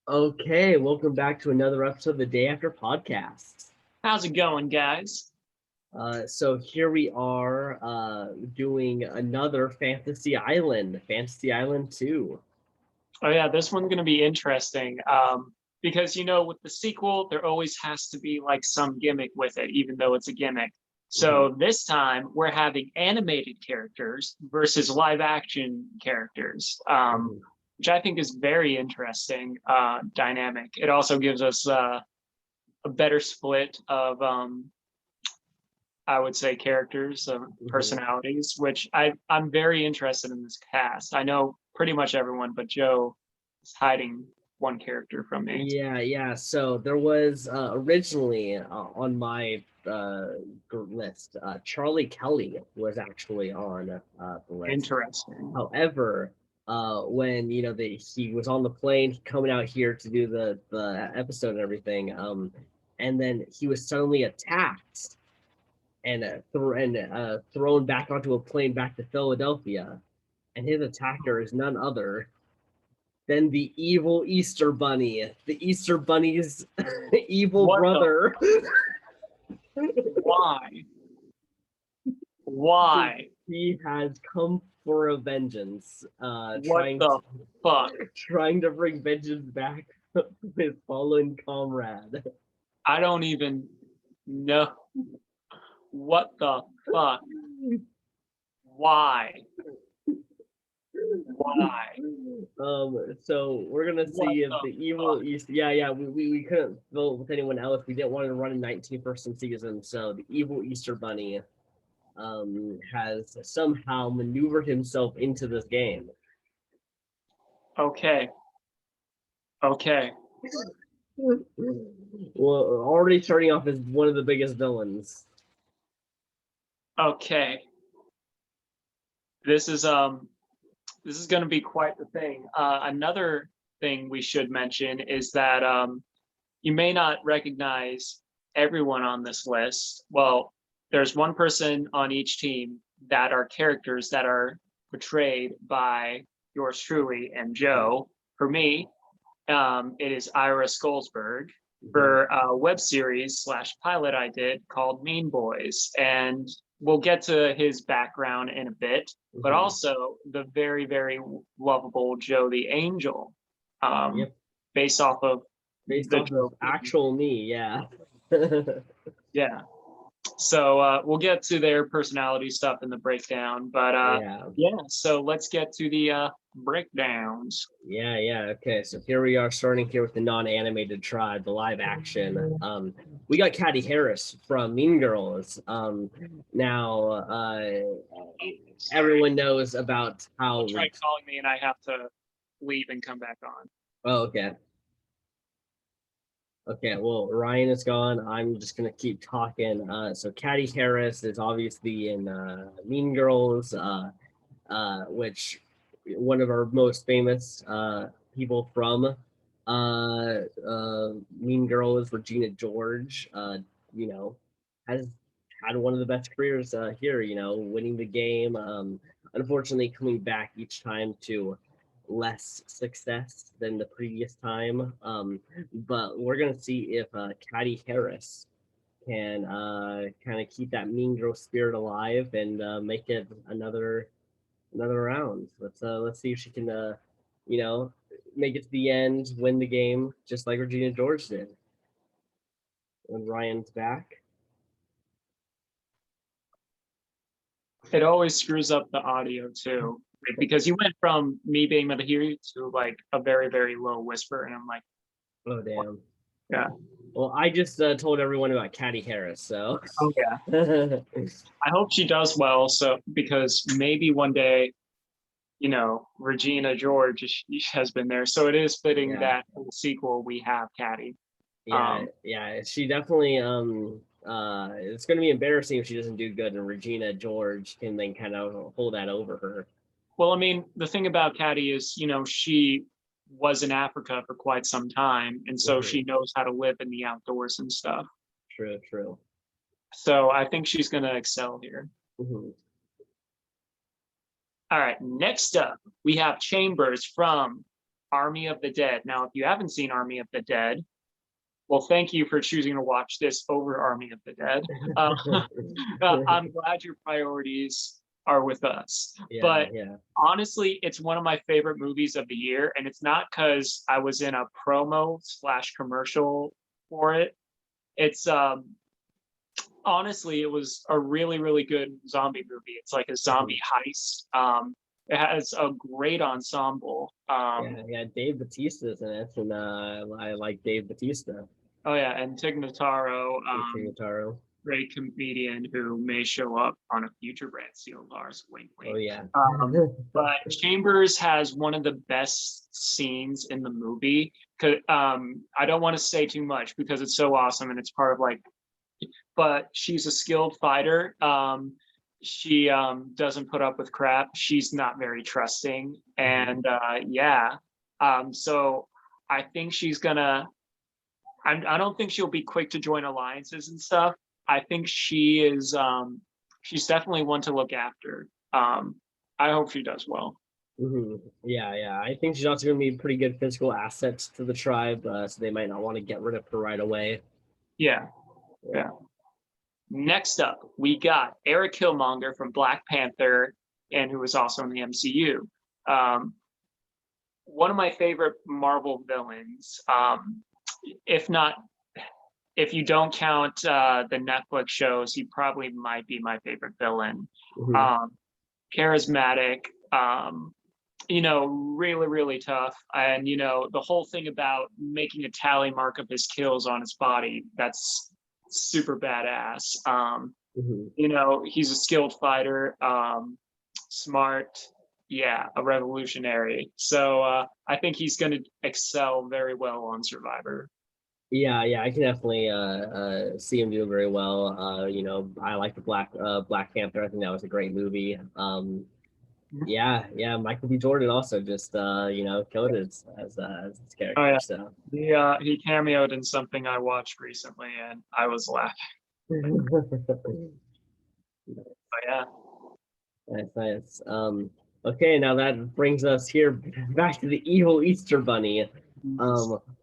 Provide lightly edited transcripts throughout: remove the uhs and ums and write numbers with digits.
Okay, welcome back to another episode of the Day After Podcast. How's it going, guys? So here we are doing another Fantasy Island 2. Oh yeah, this one's gonna be interesting. Because with the sequel, there always has to be like some gimmick with it, even though it's a gimmick. So this time we're having animated characters versus live action characters, which I think is very interesting dynamic. It also gives us a better split of I would say characters, personalities, which I'm very interested in this cast. I know pretty much everyone, but Joe is hiding one character from me. Yeah. So there was originally on my list, Charlie Kelly was actually on the list. Interesting. However, when he was on the plane coming out here to do the episode and everything, and then he was suddenly attacked and thrown back onto a plane back to Philadelphia, and his attacker is none other than the evil Easter Bunny, the Easter Bunny's evil What brother. Why? Why? He has come for a vengeance, What trying the fuck? trying to bring vengeance back with his fallen comrade. I don't even know. What the fuck? Why? Why? So we're gonna see if the evil fuck? East. Yeah. We couldn't vote with anyone else. We didn't want to run a 19-person season, so the evil Easter Bunny has somehow maneuvered himself into this game. Okay. Well, already starting off as one of the biggest villains. Okay. This is going to be quite the thing. Another thing we should mention is that you may not recognize everyone on this list. Well, there's one person on each team that are characters that are portrayed by yours truly and Joe. For me, it is Ira Skullsberg for a web series / pilot I did called Mean Boys. And we'll get to his background in a bit, but also the very, very lovable Joe the Angel, based off of actual me, yeah. Yeah. So we'll get to their personality stuff in the breakdown, but so let's get to the breakdowns. Yeah. Okay, so here we are starting here with the non-animated tribe, the live action. We got Caddy Harris from Mean Girls. Now everyone knows about how. Try calling me and I have to leave and come back on. Oh, okay. Okay, well, Ryan is gone. I'm just gonna keep talking. So Caddy Harris is obviously in Mean Girls, which one of our most famous people from Mean Girls, Regina George. Has had one of the best careers here. Winning the game. Unfortunately, coming back each time to less success than the previous time. But we're gonna see if Caddy Harris can kind of keep that Mean Girl spirit alive and make it another round. Let's see if she can make it to the end, win the game, just like Regina George did. When Ryan's back. It always screws up the audio too, because you went from me being able to hear you to like a very, very low whisper, and I'm like, oh damn. Yeah. Well, I just told everyone about Caddy Harris, so. Oh yeah. I hope she does well, so because maybe one day, Regina George has been there, so it is fitting that in the sequel we have Caddy. Yeah, she definitely it's going to be embarrassing if she doesn't do good, and Regina George can then kind of hold that over her. Well, I mean, the thing about Caddy is, she was in Africa for quite some time, and so she knows how to live in the outdoors and stuff. True. So I think she's going to excel here. All right, next up, we have Chambers from Army of the Dead. Now, if you haven't seen Army of the Dead, well, thank you for choosing to watch this over Army of the Dead. I'm glad your priorities are with us. But honestly, it's one of my favorite movies of the year. And it's not because I was in a promo / commercial for it. It's honestly, it was a really, really good zombie movie. It's like a zombie heist. It has a great ensemble. Dave Bautista's in it, and I like Dave Bautista. Oh yeah, and Tig Notaro, great comedian who may show up on a future Brantsteele Lars, wink, wink. Oh yeah. But Chambers has one of the best scenes in the movie. I don't want to say too much because it's so awesome and it's part of like. But she's a skilled fighter. She doesn't put up with crap. She's not very trusting, and so I think she's gonna. I don't think she'll be quick to join alliances and stuff. I think she is. She's definitely one to look after. I hope she does well. Yeah. I think she's also gonna be a pretty good physical asset to the tribe, so they might not want to get rid of her right away. Yeah. Next up, we got Ira Killmonger from Black Panther, and who was also in the MCU. One of my favorite Marvel villains, if you don't count the Netflix shows, he probably might be my favorite villain. Charismatic, really, really tough. And, the whole thing about making a tally mark of his kills on his body, that's super badass. He's a skilled fighter, smart, a revolutionary. So I think he's going to excel very well on Survivor. Yeah, I can definitely see him do very well. I like the Black Panther. I think that was a great movie. Michael B. Jordan also just killed it as his character. Oh, yeah. So he cameoed in something I watched recently, and I was laughing. Yeah. Nice. Okay, now that brings us here back to the evil Easter Bunny.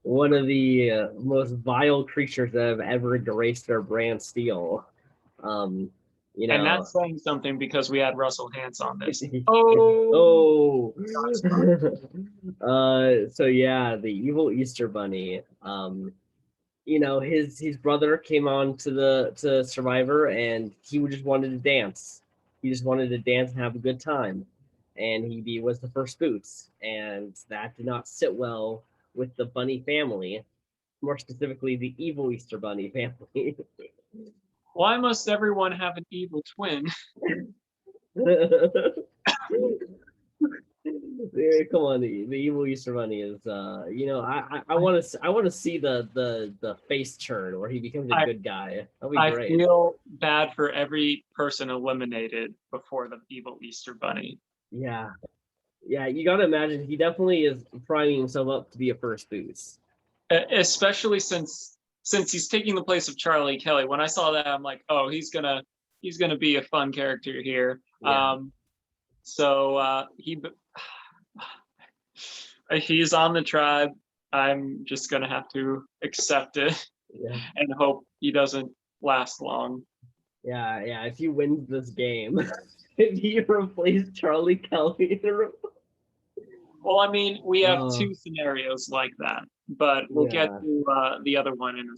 One of the most vile creatures that have ever graced our Brantsteele. And that's saying something because we had Russell Hansen on this. The evil Easter Bunny. His brother came on to Survivor, and he just wanted to dance. He just wanted to dance and have a good time, and he was the first boots, and that did not sit well with the Bunny family, more specifically the evil Easter Bunny family. Why must everyone have an evil twin? Come on, the evil Easter Bunny is I want to see the face turn where he becomes a good guy. That'd be great. I feel bad for every person eliminated before the evil Easter Bunny. Yeah, you gotta imagine he definitely is priming himself up to be a first boost. Especially since he's taking the place of Charlie Kelly. When I saw that, I'm like, oh, he's gonna be a fun character here. Yeah. He's on the tribe. I'm just gonna have to accept it and hope he doesn't last long. Yeah. If he wins this game, if he replaces Charlie Kelly. Well, I mean, we have two scenarios like that, but we'll get to the other one in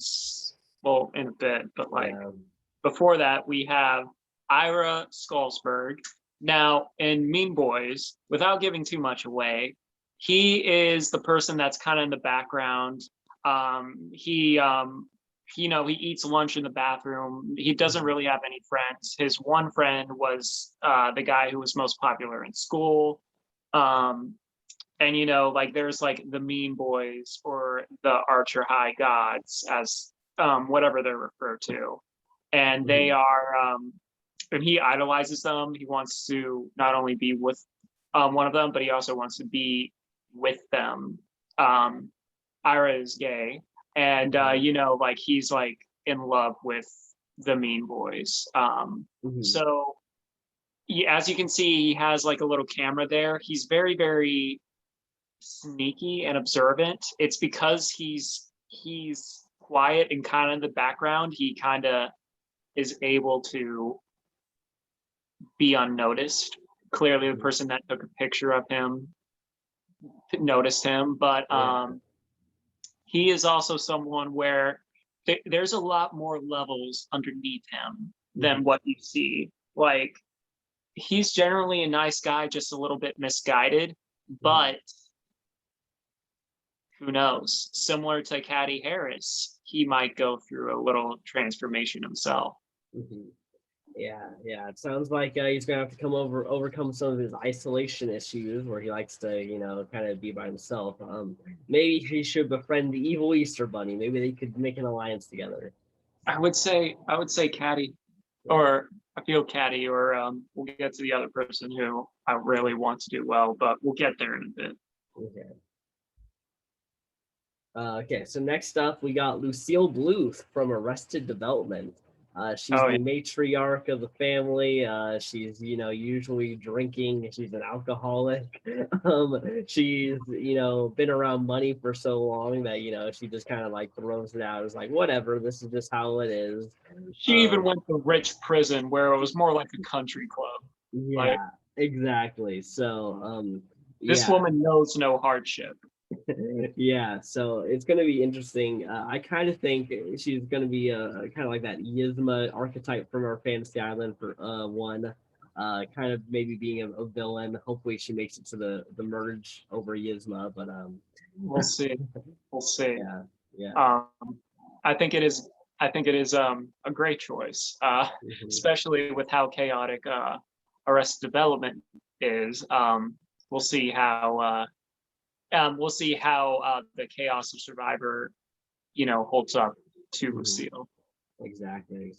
a bit. But before that, we have Ira Skullsberg. Now, in Mean Boys, without giving too much away, he is the person that's kind of in the background. He eats lunch in the bathroom. He doesn't really have any friends. His one friend was the guy who was most popular in school. And there's the Mean Boys or the Archer High Gods, as whatever they're referred to, and they are. And he idolizes them. He wants to not only be with one of them, but he also wants to be with them. Ira is gay, and he's in love with the Mean Boys. So as you can see, he has a little camera there. He's very, very sneaky and observant. It's because he's quiet and kind of in the background. He kind of is able to be unnoticed. Clearly, the person that took a picture of him noticed him, but he is also someone where there's a lot more levels underneath him than what you see. Like, he's generally a nice guy, just a little bit misguided, but who knows? Similar to Caddy Harris, he might go through a little transformation himself. Yeah, it sounds like he's gonna have to overcome some of his isolation issues, where he likes to, kind of be by himself. Maybe he should befriend the evil Easter Bunny. Maybe they could make an alliance together. I would say Caddy, or I feel Caddy, or we'll get to the other person who I really want to do well, but we'll get there in a bit. Okay, so next up we got Lucille Bluth from Arrested Development. She's the matriarch of the family. She's, usually drinking. She's an alcoholic. She's, been around money for so long that, she just kind of like throws it out. It's like, whatever, this is just how it is. She even went to rich prison where it was more like a country club. Yeah, exactly. So, this woman knows no hardship. Yeah, so it's going to be interesting. I kind of think she's going to be kind of like that Yzma archetype from our Fantasy Island for one, kind of maybe being a villain. Hopefully she makes it to the merge over Yzma, but we'll see. Yeah. I think it is a great choice, especially with how chaotic Arrested Development is. We'll see how the Chaos of Survivor, holds up to Lucille. Exactly.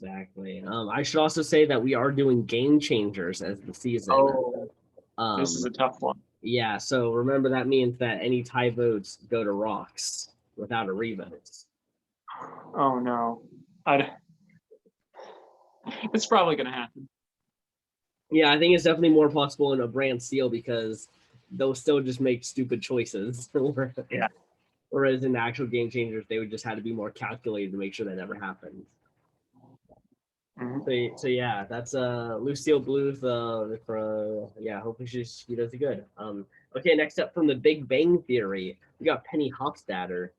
I should also say that we are doing Game Changers as the season. This is a tough one. Yeah, so remember that means that any tie votes go to Rocks without a revote. Oh no, it's probably gonna happen. Yeah, I think it's definitely more possible in a Brantsteele because they'll still just make stupid choices. Whereas in the actual Game Changers, they would just have to be more calculated to make sure that never happens. So yeah, that's Lucille Bluth. Hopefully she does it good. Okay, next up from the Big Bang Theory, we got Penny Hopstatter.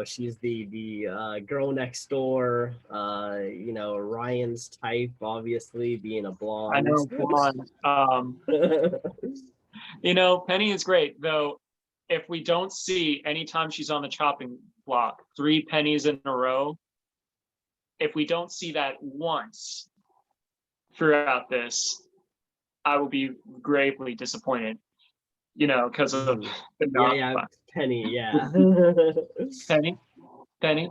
She's the girl next door. Ryan's type, obviously being a blonde. I know, blonde. Penny is great, though. If we don't see anytime she's on the chopping block 3 pennies in a row, if we don't see that once throughout this, I will be gravely disappointed. Because of the knock. Penny, yeah. Penny.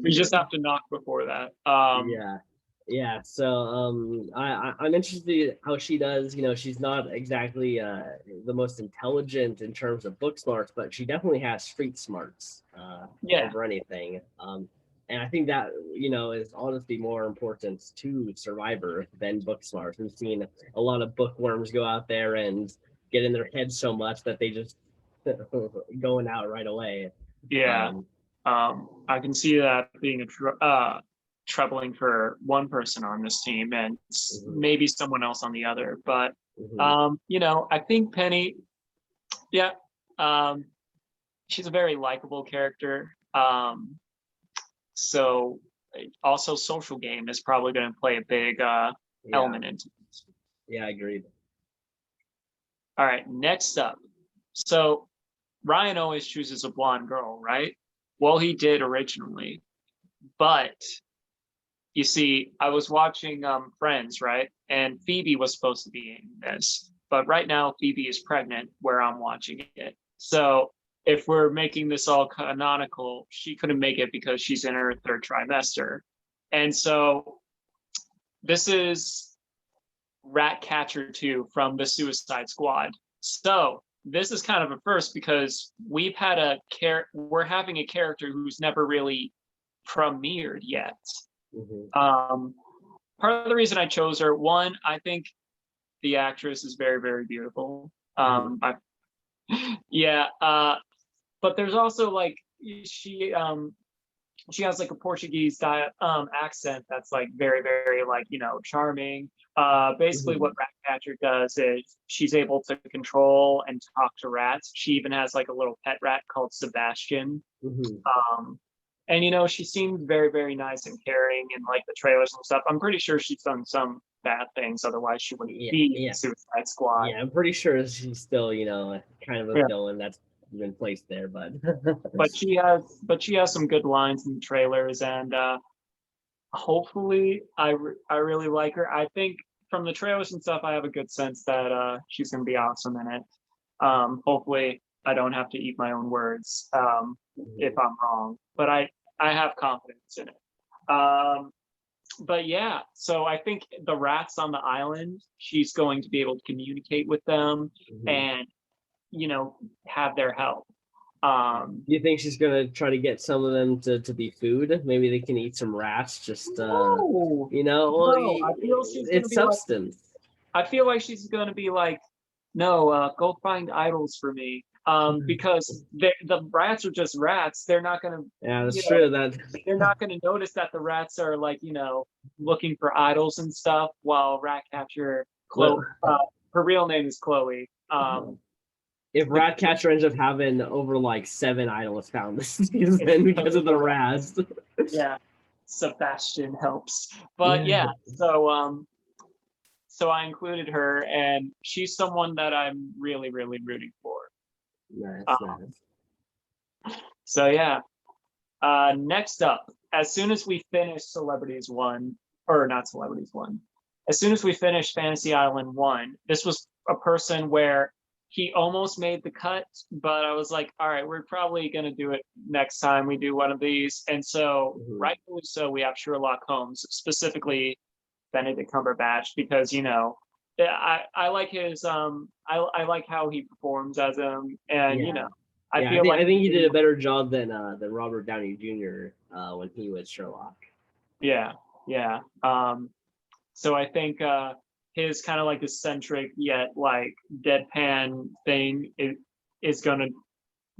We just have to knock before that. Yeah. So I'm interested how she does. She's not exactly the most intelligent in terms of book smarts, but she definitely has street smarts over anything. And I think that is honestly more important to Survivor than book smarts. We've seen a lot of bookworms go out there and get in their heads so much that they just going out right away. I can see that being troubling for one person on this team and maybe someone else on the other. But I think Penny, she's a very likable character. So also social game is probably going to play a big element into it. Yeah, agreed. All right, next up. So Ryan always chooses a blonde girl, right? Well, he did originally, but you see, I was watching Friends, right? And Phoebe was supposed to be in this, but right now Phoebe is pregnant where I'm watching it. So if we're making this all canonical, she couldn't make it because she's in her 3rd trimester. And so this is Ratcatcher 2 from the Suicide Squad. So this is kind of a first because we're having a character who's never really premiered yet. Part of the reason I chose her, one, I think the actress is very, very beautiful. Mhm. I, yeah, but there's also like she has like a Portuguese accent that's like very, very like, charming. Basically what Mhm. Ratcatcher does is she's able to control and talk to rats. She even has like a little pet rat called Sebastian. Mhm. Um, and she seemed very, very nice and caring in like the trailers and stuff. I'm pretty sure she's done some bad things, otherwise she wouldn't Yeah, be in yeah, Suicide Squad. yeah. I'm pretty sure she's still, kind of a Yeah. villain that's been placed there, but But she has some good lines in the trailers, and hopefully I really like her. I think from the trailers and stuff, I have a good sense that she's gonna be awesome in it. Hopefully I don't have to eat my own words if Mhm. I'm wrong, but I have confidence in it. But yeah, so I think the rats on the island, she's going to be able to communicate with them Mhm. and have their help. Um, Do you think she's gonna try to get some of them to be food? Maybe they can eat some rats. Just no, well, no, it's substance. I feel like she's gonna be like, no, go find idols for me. Because the rats are just rats. They're not gonna, Yeah, that's you true. know, That they're not gonna notice that the rats are like, looking for idols and stuff. While Ratcatcher, well, her real name is Chloe. if The Ratcatcher ends up having over like 7 idols found this season because of the rats. yeah, Sebastian helps. But yeah, Yeah, so I included her, and she's someone that I'm really, really rooting for. nice, Uh, nice. so yeah. Next up, as soon as we finish Celebrities One, or not Celebrities One, as soon as we finish Fantasy Island One, this was a person where he almost made the cut, but I was like, all right, we're probably going to do it next time we do one of these. And so, Mhm. rightfully so, we have Sherlock Holmes, specifically Benedict Cumberbatch, because I like his I like how he performs as him, and Yeah, I yeah. I feel think like I he's think he did really, a better job than Robert Downey Jr. When he was Sherlock. yeah, yeah. So I think his kind of like eccentric yet like deadpan thing is going to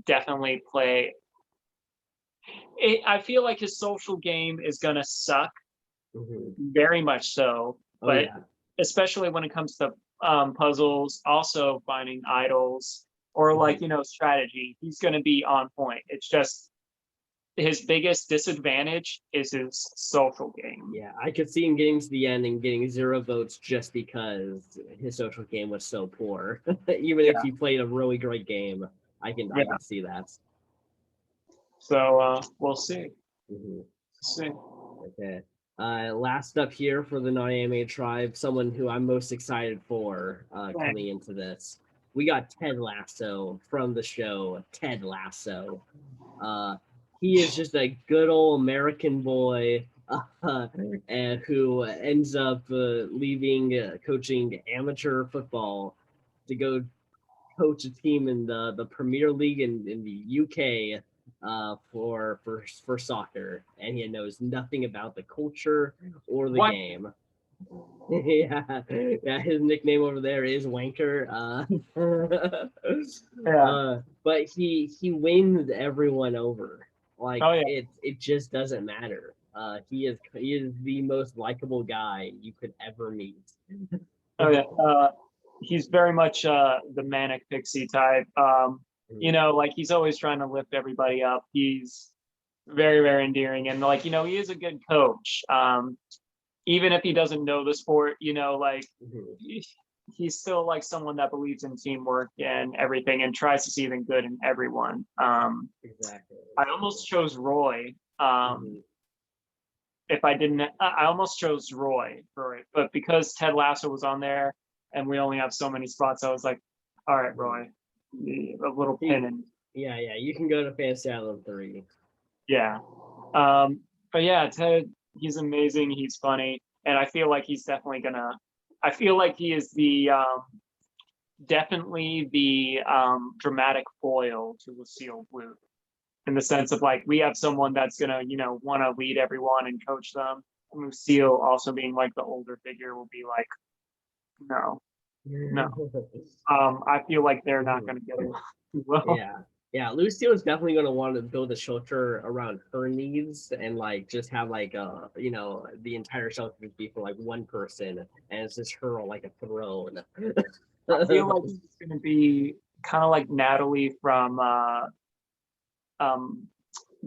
definitely play. I feel like his social game is going to suck, Mhm. very much so, Oh but yeah, especially when it comes to puzzles, also finding idols or like, mhm. strategy, he's going to be on point. It's just his biggest disadvantage is his social game. Yeah. I could see him getting to the end and getting 0 votes just because his social game was so poor. Even if Yeah. he played a really great game, I Yeah. can see that. So we'll see. Mhm. See. Okay. Last up here for the non-anime tribe, someone who I'm most excited for coming into this. We got Ted Lasso from the show Ted Lasso. Uh, he is just a good old American boy and who ends up leaving coaching amateur football to go coach a team in the Premier League in the UK for soccer, and he knows nothing about the culture or the What? game. Yeah, yeah. His nickname over there is Wanker. Yeah. But he wins everyone over. Like Oh yeah. it just doesn't matter. He is the most likable guy you could ever meet. Oh yeah. He's very much the manic pixie type. Like he's always trying to lift everybody up. He's very, very endearing, and like he is a good coach. Even if he doesn't know the sport, like Mhm. he's still like someone that believes in teamwork and everything, and tries to see the good in everyone. Exactly. I almost chose Roy. Mhm. If I didn't, I almost chose Roy for it, but because Ted Lasso was on there and we only have so many spots, I was like, all right, Mhm. Roy, a little pin He, in. yeah, yeah. You can go to Fantasy Island 3. Yeah. But yeah, Ted, he's amazing. He's funny, and I feel like he's definitely gonna. I feel like he is the definitely the dramatic foil to Lucille Bluth, in the sense of like we have someone that's gonna want to lead everyone and coach them. And Lucille also being like the older figure will be like, no. No. I feel like they're not going to get along well. Yeah. Yeah, Lucille is definitely going to want to build a shelter around her needs and like just have like the entire shelter just be for like one person and it's just her on like a throne. I feel like she's going to be kind of like Natalie from um,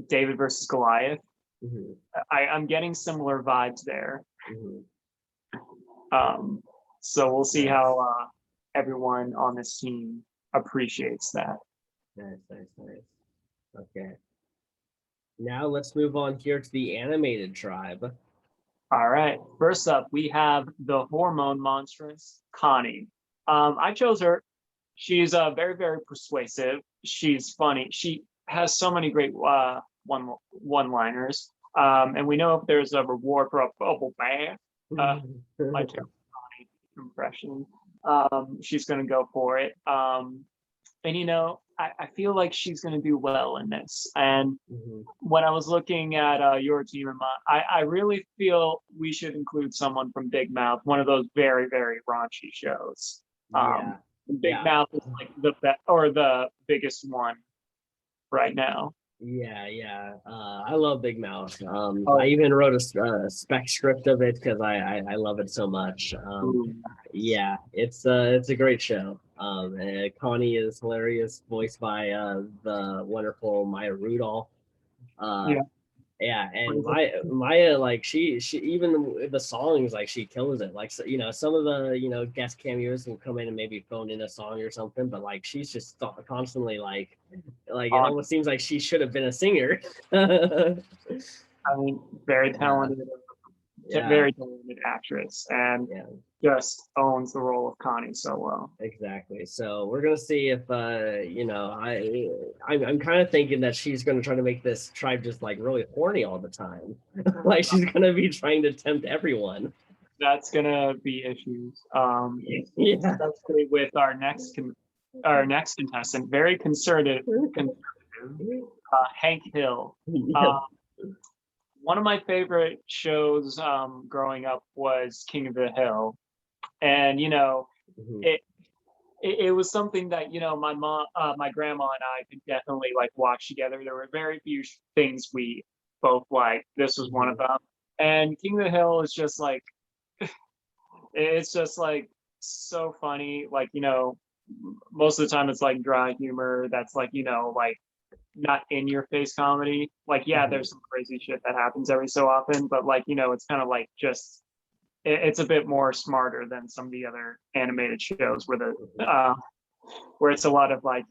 David versus Goliath. Mhm, I'm getting similar vibes there. mhm. So we'll see Nice, how everyone on this team appreciates that. nice. Okay. Now let's move on here to the animated tribe. All right. First up, we have the hormone monstrous Connie. I chose her. She's very, very persuasive. She's funny. She has so many great one-liners. And we know if there's a reward for a bubble bath, my terrible Connie impression, she's going to go for it. And I feel like she's going to do well in this. And Mhm. when I was looking at your team and mine, I really feel we should include someone from Big Mouth, one of those very, very raunchy shows. Um, Yeah, Big yeah. Mouth is like the biggest one right now. Yeah. I love Big Mouth. I Oh, even wrote a spec script of it because I love it so much. ooh, Yeah, it's a great show. Connie is hilarious, voiced by the wonderful Maya Rudolph. Uh, yeah. yeah, and Crazy. Maya like she even the songs like she kills it. Like so, some of the guest cameos will come in and maybe phone in a song or something, but like she's just constantly like it On, almost seems like she should have been a singer. Yeah, I mean, very talented, yeah, very talented actress, and yeah, just owns the role of Connie so well. exactly. So we're gonna see if I'm kind of thinking that she's gonna try to make this tribe just like really horny all the time. Like she's gonna be trying to tempt everyone. That's gonna be issues. Yeah. Especially with our next contestant, very conservative, Hank Hill. Yeah. Uh, One of my favorite shows growing up was King of the Hill, and Mhm. it it was something that my mom, my grandma, and I could definitely like watch together. There were very few things we both liked. This was one of Mhm. them, and King of the Hill is just like it's just like so funny. Like most of the time it's like dry humor that's like like not in your face comedy. Like yeah, Mhm. there's some crazy shit that happens every so often, but like it's kind of like just it's a bit more smarter than some of the other animated shows where it's a lot of like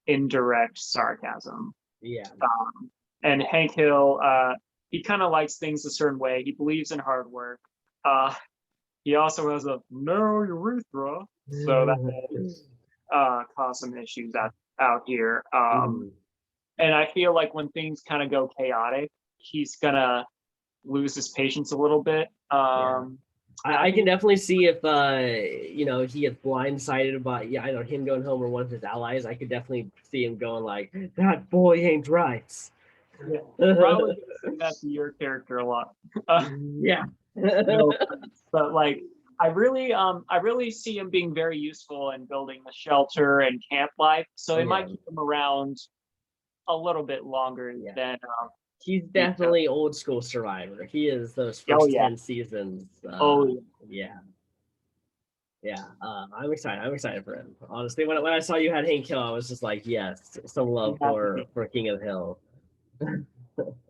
indirect sarcasm. Yeah. And Hank Hill, he kind of likes things a certain way. He believes in hard work. Uh, he also has a narrow urethra, so that caused some issues out here. Mhm. And I feel like when things kind of go chaotic, he's gonna lose his patience a little bit. Yeah. And I I can think definitely see if he gets blindsided by I know him going home or one of his allies. I could definitely see him going like that boy ain't right. yeah, you're probably gonna say that to your character a lot. Yeah. No offense, but like I really see him being very useful in building the shelter and camp life. So it Yeah. might keep him around a little bit longer Yeah. than He's you know. definitely old school Survivor. He is those Oh first yeah, 10 seasons. oh yeah. Yeah. Yeah, I'm excited. I'm excited for him. Honestly, when I saw you had Hank Hill, I was just like, yes, some He love has to be. for King of the Hill.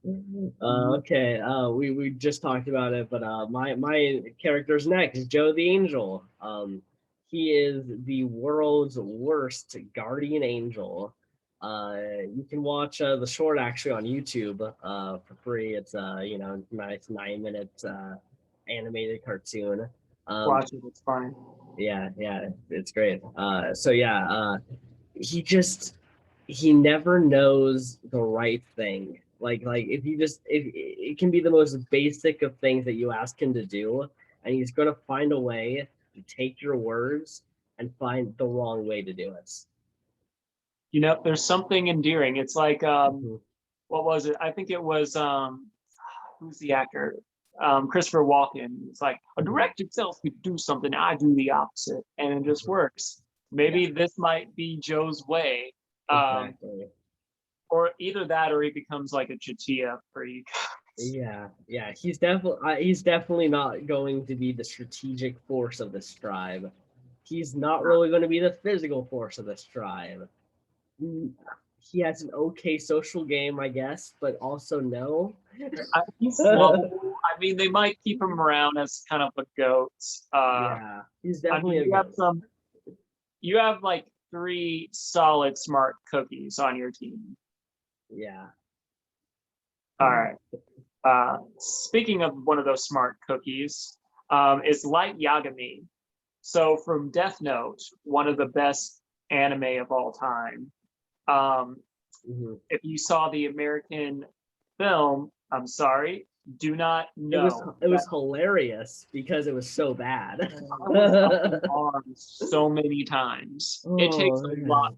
Mhm. Okay, we just talked about it, but my character's next, Joe the Angel. He is the world's worst guardian angel. You can watch the short actually on YouTube for free. It's nice 9 minute animated cartoon. Um, Watch it. It's funny. yeah, it's great. So yeah, he never knows the right thing. Like if it can be the most basic of things that you ask him to do, and he's gonna find a way to take your words and find the wrong way to do it. There's something endearing. It's like Mhm. what was it? I think it was who's the actor? Christopher Walken. It's like a director tells me to do something, I do the opposite, and it just works. Maybe this might be Joe's way. Exactly. Or either that, or he becomes like a Chatia for you guys. Yeah. He's definitely not going to be the strategic force of this tribe. He's not really going to be the physical force of this tribe. He has an okay social game, I guess, but also no. He's lovable. I mean, they might keep him around as kind of a goat. Yeah, he's I definitely mean, a goat. you have like 3 solid smart cookies on your team. Yeah. All right. Speaking of one of those smart cookies, is Light Yagami. So from Death Note, one of the best anime of all time. If you saw the American film, I'm sorry, do not know. It was hilarious because it was so bad. I was up in arms so many times. It takes a lot.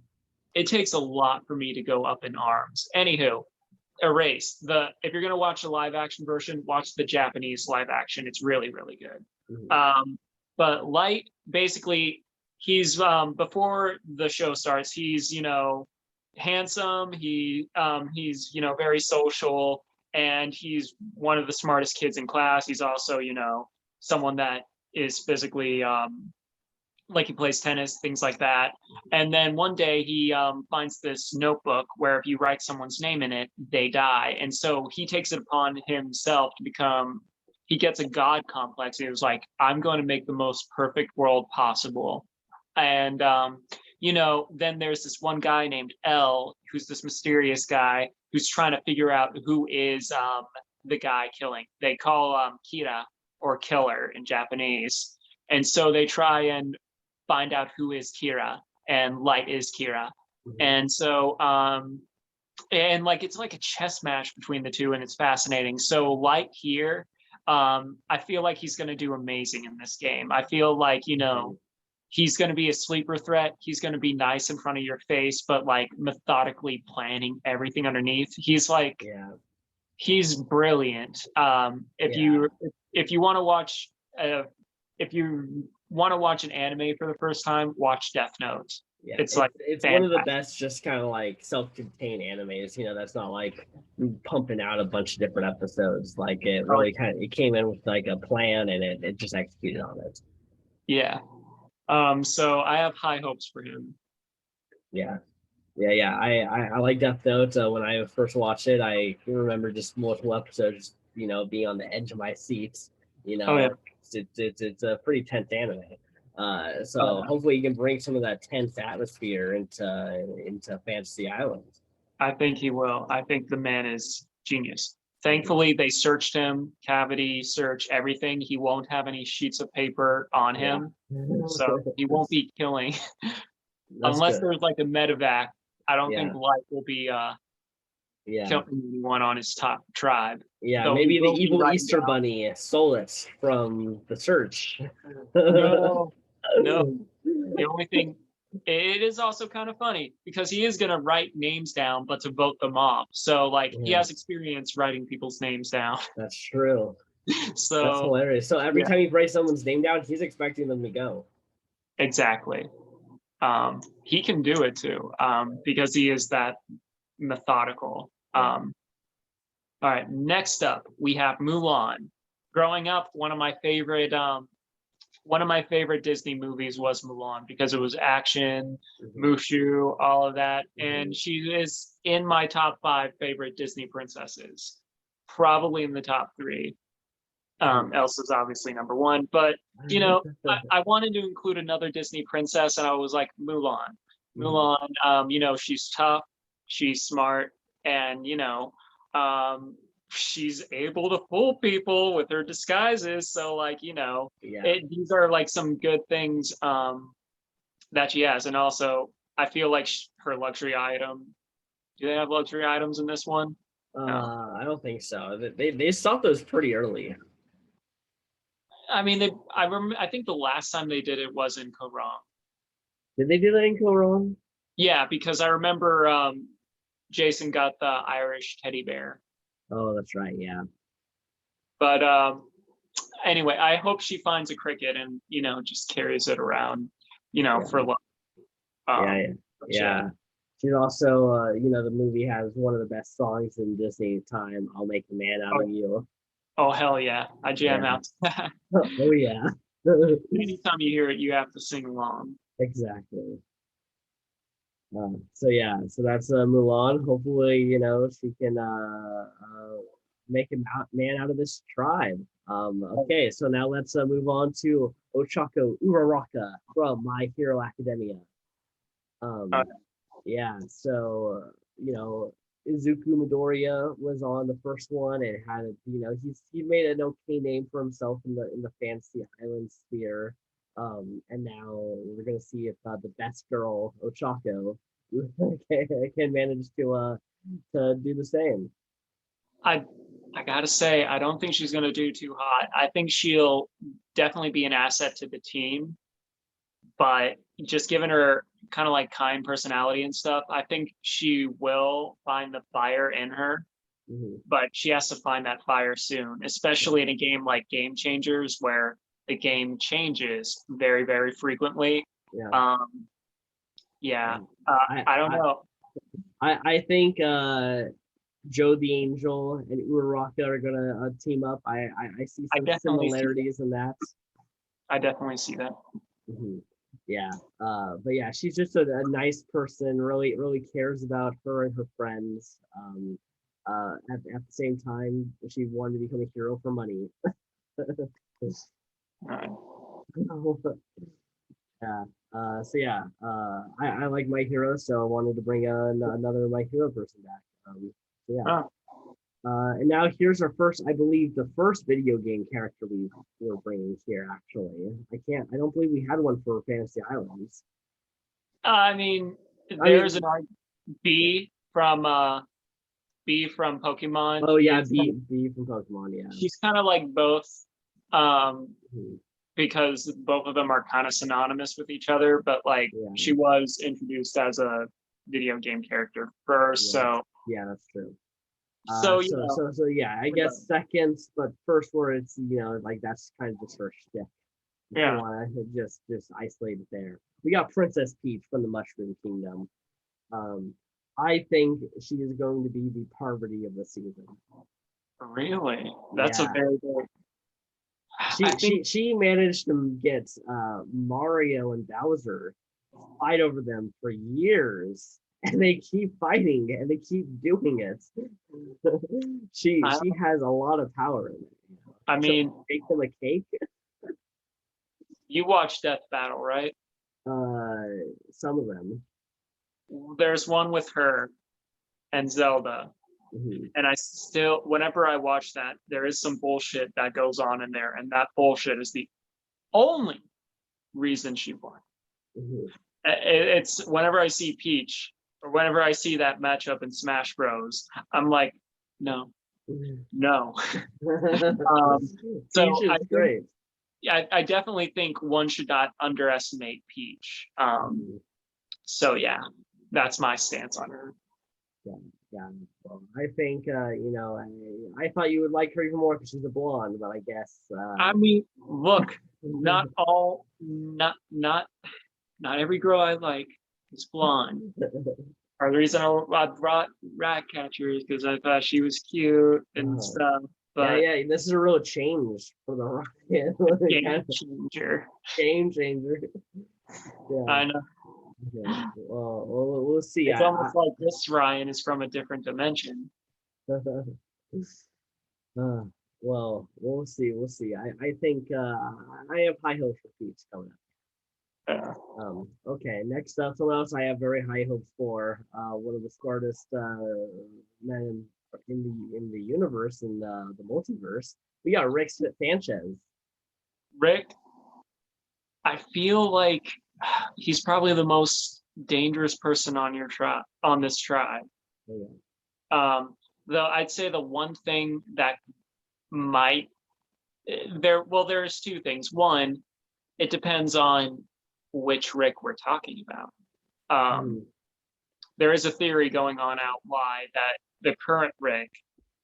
It takes a lot for me to go up in arms. Anywho, erase the. If you're gonna watch the live action version, watch the Japanese live action. It's really, really good. But Light, basically, he's before the show starts, he's handsome. He's very social, and he's one of the smartest kids in class. He's also someone that is physically like he plays tennis, things like that. And then one day he finds this notebook where if you write someone's name in it, they die. And so he takes it upon himself to become. He gets a god complex. He was like, I'm going to make the most perfect world possible. And then there's this one guy named L, who's this mysterious guy who's trying to figure out who is the guy killing. They call Kira, or killer in Japanese. And so they try and find out who is Kira, and Light is Kira. And so and like it's like a chess match between the two, and it's fascinating. So Light here, I feel like he's going to do amazing in this game. I feel like he's going to be a sleeper threat. He's going to be nice in front of your face, but like methodically planning everything underneath. He's like, he's brilliant. If you want to watch, if you want to watch an anime for the first time, watch Death Note. Yeah, it's like one of the best, just kind of like self-contained animes. That's not like pumping out a bunch of different episodes. Like it really it came in with like a plan, and it just executed on it. Yeah. So I have high hopes for him. Yeah. I like Death Note. When I first watched it, I remember just multiple episodes, being on the edge of my seats. It's a pretty tense anime. So hopefully you can bring some of that tense atmosphere into Fantasy Island. I think he will. I think the man is genius. Thankfully, they searched him, cavity search, everything. He won't have any sheets of paper on him, so he won't be killing. Unless there's like a medevac, I don't think Light will be killing anyone on his top tribe. Yeah, so maybe the evil Easter Bunny stole it from the search. No. The only thing, it is also kind of funny because he is going to write names down, but to vote them off. So like he has experience writing people's names down. That's true. So that's hilarious. So every time he writes someone's name down, he's expecting them to go. Exactly. He can do it too, because he is that methodical. All right, next up we have Mulan. Growing up, one of my favorite Disney movies was Mulan because it was action, Mushu, all of that, and she is in my top 5 favorite Disney princesses, probably in the top 3. Elsa's obviously number 1, but I wanted to include another Disney princess, and I was like, Mulan. She's tough, she's smart, and she's able to fool people with her disguises. So like, these are like some good things that she has. And also I feel like her luxury item, do they have luxury items in this one? No. I don't think so. They stopped those pretty early. I mean, I think the last time they did it was in Korong. Did they do that in Korong? Yeah, because I remember Jason got the Irish teddy bear. Oh, that's right. Yeah. But anyway, I hope she finds a cricket and just carries it around, for luck. Yeah. She's also, the movie has one of the best songs in Disney time. "I'll Make a Man Out of You." Oh hell yeah! I jam out to that. Oh yeah. Anytime you hear it, you have to sing along. Exactly. So that's Mulan. Hopefully, she can make a man out of this tribe. Okay, so now let's move on to Ochako Uraraka from My Hero Academia. Yeah, so Izuku Midoriya was on the first one and had he made an okay name for himself in the Fantasy Island sphere. And now we're gonna see if the best girl Ochako can manage to do the same. I gotta say, I don't think she's gonna do too hot. I think she'll definitely be an asset to the team, but just given her kind of like kind personality and stuff, I think she will find the fire in her. But she has to find that fire soon, especially in a game like Game Changers, where the game changes very, very frequently. I don't know. I think Joe the Angel and Uraraka are gonna team up. I see some similarities in that. I definitely see that. Yeah, but yeah, she's just a nice person. Really cares about her and her friends. At the same time, she wanted to become a hero for money. Yeah. I like My Hero, so I wanted to bring another My Hero person back. And now here's our first, I believe, the first video game character we're bringing here. Actually, I don't believe we had one for Fantasy Islands. I mean, there's an B from Pokemon. Oh yeah, B from Pokemon. Yeah, she's kind of like both, because both of them are kind of synonymous with each other. But she was introduced as a video game character first, so yeah, that's true. So yeah, I guess second, but first where it's that's kind of just her shtick. You want to just isolate it there. We got Princess Peach from the Mushroom Kingdom. I think she is going to be the Parvati of the season. Really? That's a very good. She managed to get Mario and Bowser fight over them for years, and they keep fighting and they keep doing it. she has a lot of power in it. I mean, bake them a cake. You watch Death Battle, right? Some of them. There's one with her and Zelda. And I still, whenever I watch that, there is some bullshit that goes on in there, and that bullshit is the only reason she won. It's whenever I see Peach, or whenever I see that matchup in Smash Bros, I'm like, no. So I definitely think one should not underestimate Peach. So yeah, that's my stance on her. Yeah. Well, I think I thought you would like her even more because she's a blonde, but I guess. I mean, look, not every girl I like is blonde. Or the reason I brought Ratcatcher is because I thought she was cute and stuff. But yeah, this is a real change for the Rocket. Game changer. Yeah. I know. Yeah. Well, we'll see. It's almost like this Ryan is from a different dimension. Well, we'll see. I think I have high hopes for Peach coming up. Okay, next up, someone else I have very high hopes for. One of the smartest men in the universe, in the multiverse. We got Rick Sanchez. Rick, I feel like he's probably the most dangerous person on this tribe. Though I'd say the one thing that might there's two things. One, it depends on which Rick we're talking about. There is a theory going on out wide that the current Rick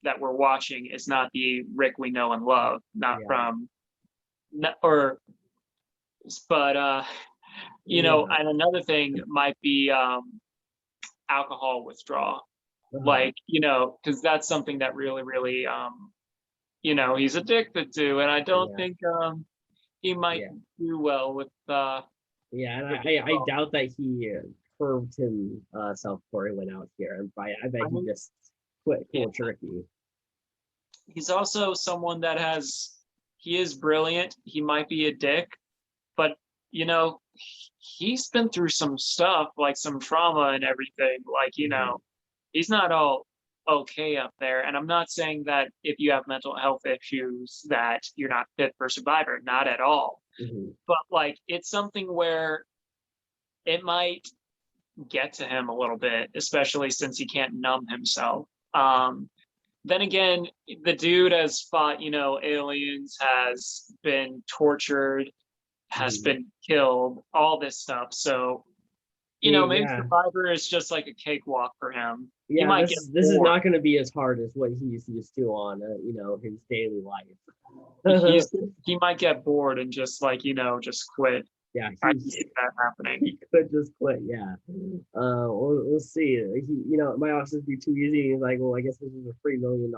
that we're watching is not the Rick we know and love, not Yeah. from, or, but you know, Yeah. and another thing might be alcohol withdrawal, like, you know, because that's something that really, really, you know, he's addicted to, and I don't Yeah. think he might Yeah. do well with Yeah, and with I doubt that he curbed himself before he went out here. And I bet I he mean, just quit yeah, cold turkey. he's also someone that he is brilliant. He might be a dick, but you know, he's been through some stuff, like some trauma and everything. Like, you Hmm. know, he's not all okay up there. And I'm not saying that if you have mental health issues that you're not fit for Survivor, not at all. Hmm. But like, it's something where it might get to him a little bit, especially since he can't numb himself. Then again, the dude has fought, you know, aliens, has been tortured, has Hmm. been killed, all this stuff. So, you know, maybe Yeah, Survivor is just like a cakewalk for him. He yeah. might get This is bored. not going to be as hard as what he's used to on his daily life. He's he might get bored and just like, you know, just quit. Yeah, I can see that happening. he could just quit. Yeah. We'll see. It might also be too easy. He's like, well, I guess this is a $3 million.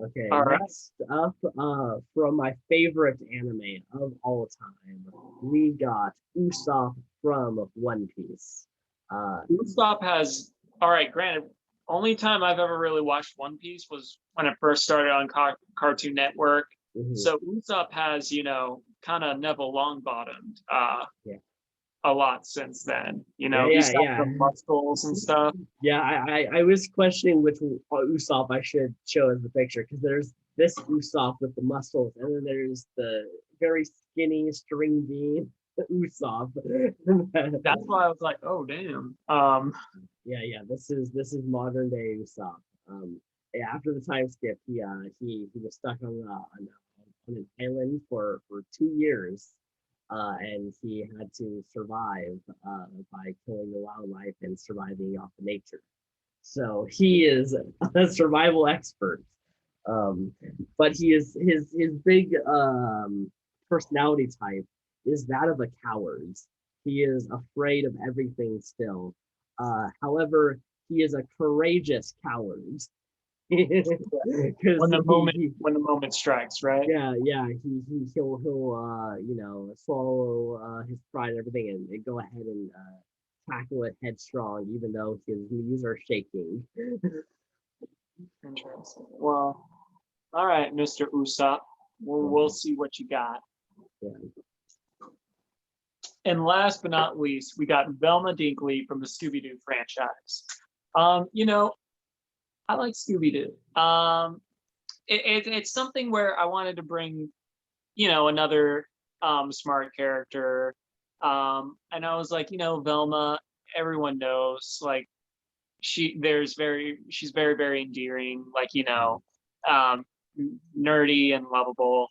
Okay, All right. next up, from my favorite anime of all time, we got Usopp from One Piece. Usopp has, all right, granted, only time I've ever really watched One Piece was when it first started on Cartoon Network. Mhm. So Usopp has, you know, kind of Neville Longbottomed Yeah, a lot since then. You yeah, know, yeah, he's got yeah, some muscles and stuff. yeah. I was questioning which Usopp I should show as the picture because there's this Usopp with the muscles, and then there's the very skinny string bean Usopp. That's why I was like, oh damn. Yeah. This is modern day Usopp. Yeah, after the time skip, he was stuck on an island for 2 years, and he had to survive by killing the wildlife and surviving off of nature. So he is a survival expert. Um, but his big personality type is that of a coward. He is afraid of everything still. However, he is a courageous coward. Because When the moment strikes, right? yeah, he'll swallow his pride and everything and go ahead and tackle it headstrong, even though his knees are shaking. Interesting. Well, all right, Mr. Usopp. We'll see what you got. Yeah. And last but not least, we got Velma Dinkley from the Scooby-Doo franchise. You know, I like Scooby-Doo. It's something where I wanted to bring, you know, another smart character. And I was like, you know, Velma, everyone knows, like, she's very, very endearing, like, you know, um, nerdy and lovable.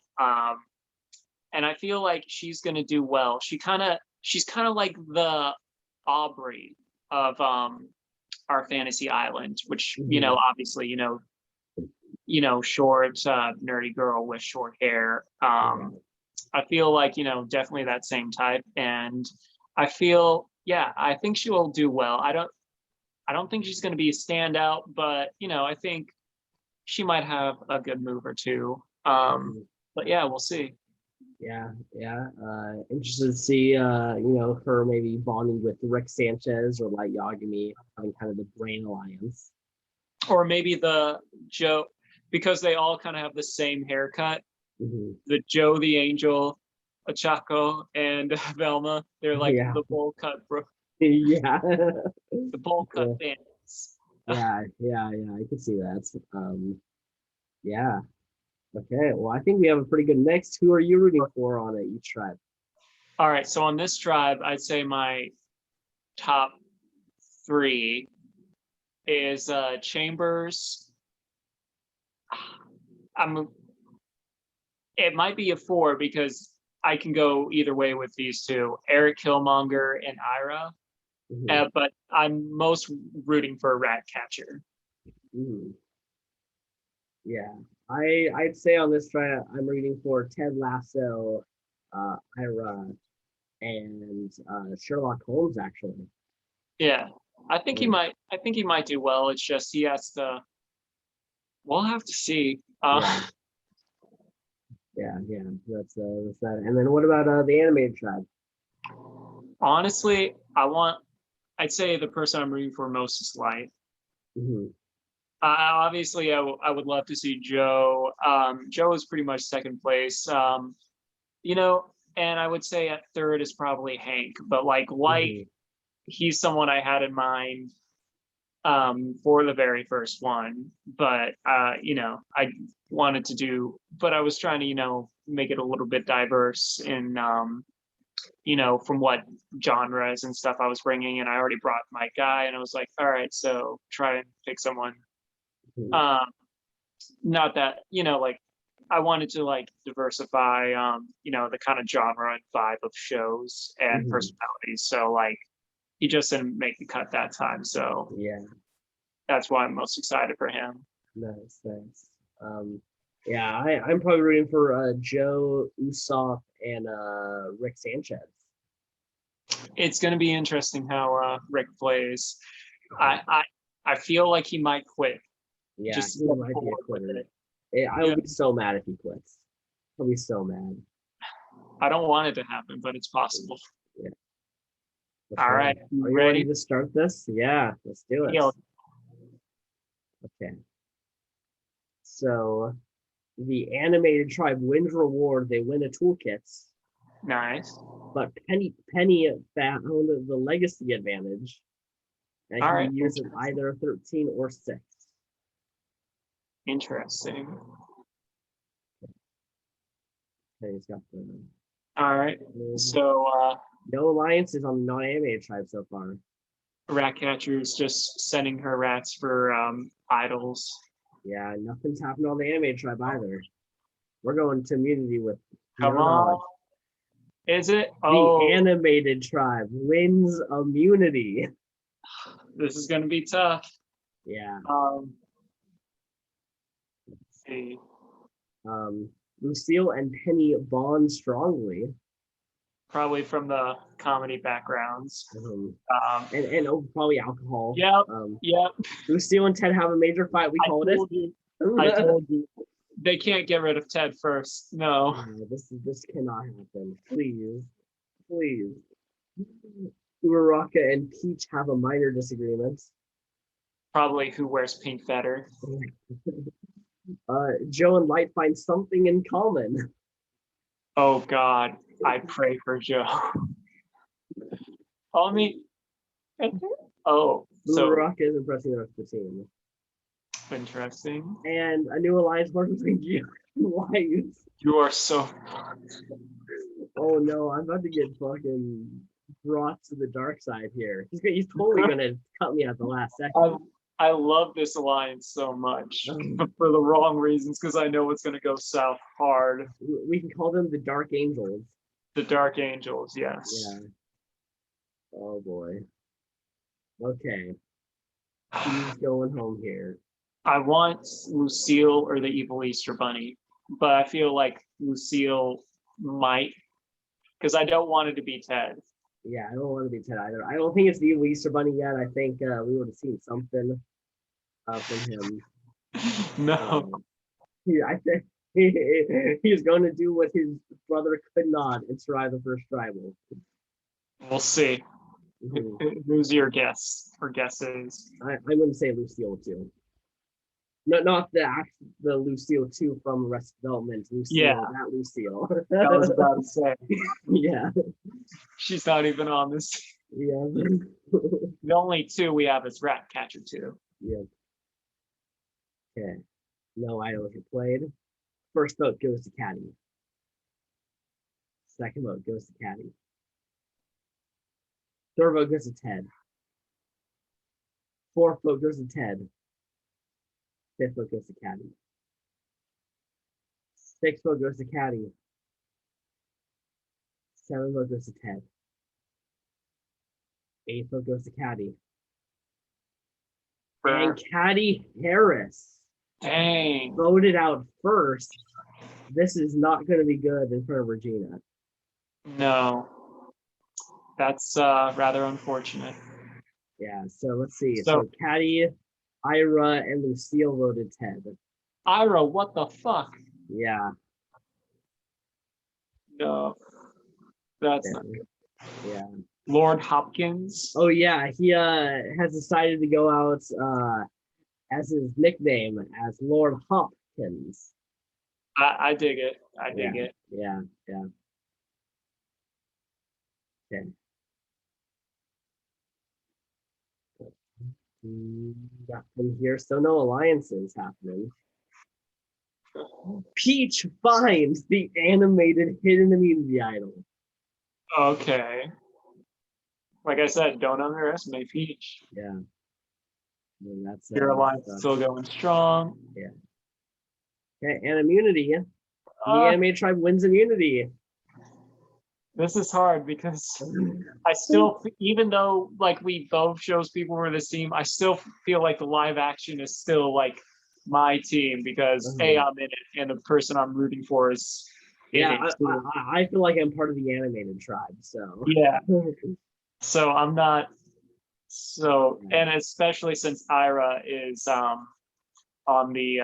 And I feel like she's gonna do well. She's kind of like the Aubrey of our fantasy island, which, you know, obviously, you know, short, nerdy girl with short hair. I feel like, you know, definitely that same type. And I feel, yeah, I think she will do well. I don't think she's going to be a standout, but, you know, I think she might have a good move or two. But yeah, we'll see. Yeah. Interested to see her maybe bonding with Rick Sanchez or like Yagami, having kind of the brain alliance. Or maybe the Joe, because they all kind of have the same haircut. Mm-hmm. The Joe the Angel, Achako, and Velma, they're like Yeah. the bowl cut, Yeah. the bowl cut Yeah. fans. Yeah. I can see that. Yeah. Okay. Well, I think we have a pretty good mix. Who are you rooting for on each tribe? All right, so on this tribe, I'd say my top three is Chambers. It might be a four because I can go either way with these two: Eric Killmonger and Ira. Mhm. But I'm most rooting for Ratcatcher. Mhm. Yeah, I'd say on this try I'm reading for Ted Lasso, Ira, and Sherlock Holmes actually. Yeah, I think he Mm, might. I think he might do well. It's just he has to. We'll have to see. yeah, yeah. That's that. And then what about the animated tribe? Honestly, I want. I'd say the person I'm rooting for most is Light. Hmm. Obviously, I would love to see Joe. Joe is pretty much second place. You know, and I would say at third is probably Hank. But like Light, Hmm. he's someone I had in mind for the very first one. But I wanted to do, but I was trying to make it a little bit diverse in from what genres and stuff I was bringing. And I already brought my guy, and I was like, all right, so try and pick someone. Hmm. Um, not that like I wanted to like diversify the kind of genre and vibe of shows and Hmm. personalities. So like he just didn't make the cut that time. So Yeah, that's why I'm most excited for him. nice. Um, yeah, I'm probably rooting for Joe Usopp and Rick Sanchez. It's going to be interesting how Rick plays. Uh, I, I I feel like he might quit yeah, just to he go might be a forward with quitter. it. I will Yeah, be so mad if he quits. I'll be so mad. I don't want it to happen, but it's possible. Yeah, for All sure. right, you Are you ready ready? to start this? Yeah, let's do it. Feel Okay. So the animated tribe wins reward. They win a toolkit, nice. but Penny found the legacy advantage and All can right, be used at either 13 or 6. interesting. Penny's got the All right, so no alliances on the non-animated tribe so far. Ratcatcher is just sending her rats for idols. Yeah, nothing's happened on the animated tribe either. We're going to immunity with Come no on, knowledge. is it? The Oh, animated tribe wins immunity. this is gonna be tough. Yeah. Let's see. Um, Lucille and Penny bond strongly. Probably from the comedy backgrounds. Um, Um, and oh, probably alcohol. yep, yep. Lucille and Ted have a major fight. We I called it. told you. I told you. They can't get rid of Ted first. No, No, this cannot happen. Please. Uraraka and Peach have a minor disagreement. probably who wears pink better. Joe and Light find something in common. Oh God, I pray for Joe. Call me. Oh, so Uraraka is impressing the rest of the team. interesting. And a new alliance formed between you and Light. You are so. Oh no, I'm about to get fucking brought to the dark side here. He's totally gonna cut me at the last I, second. I love this alliance so much, Um, but for the wrong reasons because I know it's going to go south hard. we can call them the Dark Angels. The Dark Angels, yes. Yeah. Oh boy. Okay. Who's going home here? I want Lucille or the Evil Easter Bunny, but I feel like Lucille might because I don't want it to be Ted. Yeah, I don't want to be Ted either. I don't think it's the Easter Bunny yet. I think we would have seen something from him. No, I think he's going to do what his brother could not and survive the first tribal. we'll see. Mhm. Who's your guess or guesses? I'm going to say Lucille too. Not the Lucille 2 from Arrested Development. Yeah, Lucille, that Lucille. I was about to say Yeah, she's not even on this. yeah, The only two we have is Ratcatcher 2. yeah. Okay. No idols are played. First vote goes to Caddy. Second vote goes to Caddy. Third vote goes to Ted. Fourth vote goes to Ted. Fifth vote goes to Caddy. Sixth vote goes to Caddy. Seventh vote goes to Ted. Eighth vote goes to Caddy. For, And Caddy Harris dang. voted out first. This is not going to be good in front of Regina. No. That's rather unfortunate. Yeah, so let's see. So- So Caddy, Ira, and Lucille voted Ted. Ira, what the fuck? Yeah. No. That's not Yeah. good. Yeah. Lord Hopkins. Oh yeah, he has decided to go out as his nickname as Lord Hopkins. I dig it. I dig it. Yeah. Okay. Got from here, so no alliances happening. Peach finds the animated hidden immunity idol. Okay. Like I said, don't underestimate Peach. Yeah. And that's Your alliance is still going strong. Yeah. Okay, and immunity. The Uh, animated tribe wins immunity. this is hard because I still, even though like we both chose people for this team, I still feel like the live action is still like my team because A, I'm in it, and the person I'm rooting for is in Yeah, it. I feel like I'm part of the animated tribe, so Yeah. So I'm not. So, and especially since Ira is on the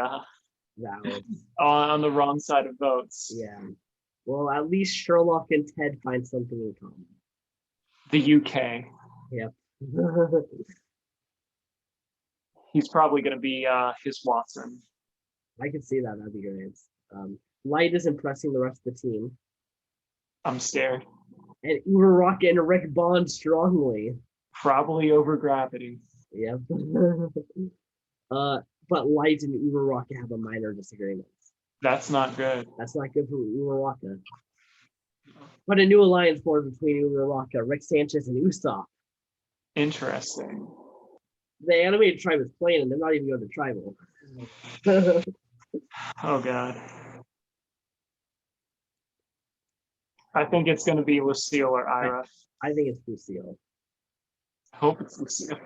valid. on the wrong side of votes. Yeah. Well, at least Sherlock and Ted find something in common. The UK. Yep. He's probably going to be his Watson. I can see that. That'd be great. Light is impressing the rest of the team. I'm scared. And Uber Rocket and Rick bond strongly. Probably over gravity. Yep. But Light and Uber Rocket have a minor disagreement. That's not good. That's not good for Uber Rocket. But a new alliance formed between Uber Rocket, Rick Sanchez, and Usopp. Interesting. The animated tribe is playing, and they're not even going to tribal. Oh god. I think it's going to be Lucille or Ira. I think it's Lucille. I hope it's Lucille.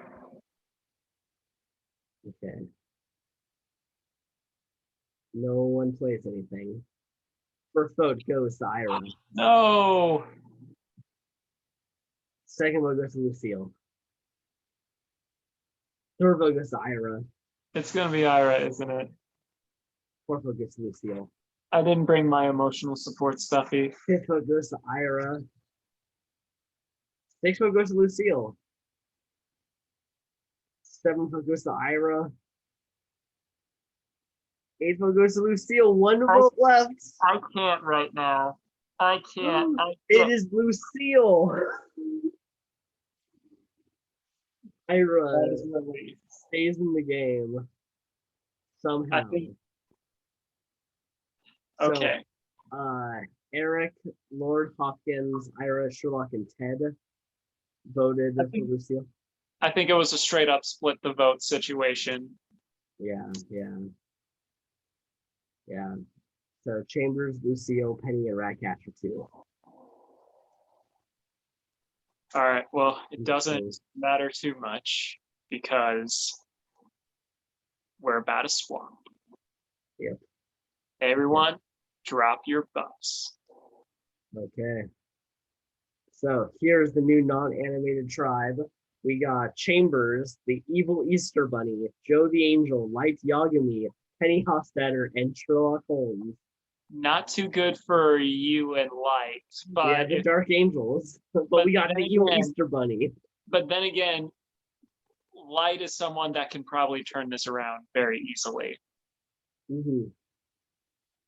Okay. No one plays anything. First vote goes to Ira. No. Second vote goes to Lucille. Third vote goes to Ira. It's going to be Ira, isn't it? Fourth vote goes to Lucille. I didn't bring my emotional support stuffy. Fifth vote goes to Ira. Sixth vote goes to Lucille. Seventh vote goes to Ira. Eighth vote goes to Lucille. One vote left. I can't right now. I can't. It is Lucille. Ira stays in the game somehow. Okay. So, Eric, Lord Hopkins, Ira, Sherlock, and Ted voted for Lucille. I think it was a straight up split the vote situation. Yeah. So Chambers, Lucille, Penny, and Ratcatcher too. All right. Well, it doesn't matter too much because we're about to swamp. Yep. Everyone, drop your buffs. Okay. So here's the new non-animated tribe. We got Chambers, the evil Easter Bunny, Joe the Angel, Light Yagami, Penny Hofstadter, and Sherlock Holmes. Not too good for you and Light, but yeah, the Dark Angels. But we got the evil Easter Bunny. But then again, Light is someone that can probably turn this around very easily. Mm-hmm.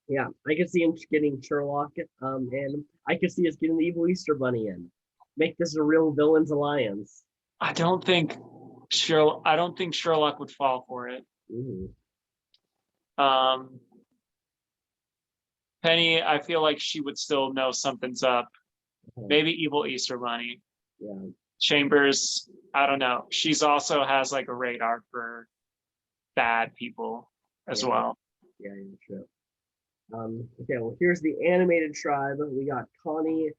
Yeah, I could see him getting Sherlock, and I could see us getting the evil Easter Bunny in. Make this a real villains alliance. I don't think Sherlock would fall for it. Mm-hmm. Penny, I feel like she would still know something's up. Maybe evil Easter Bunny. Yeah. Chambers, I don't know. She's also has like a radar for bad people as well. Yeah, true. Okay, well, here's the animated tribe. We got Connie,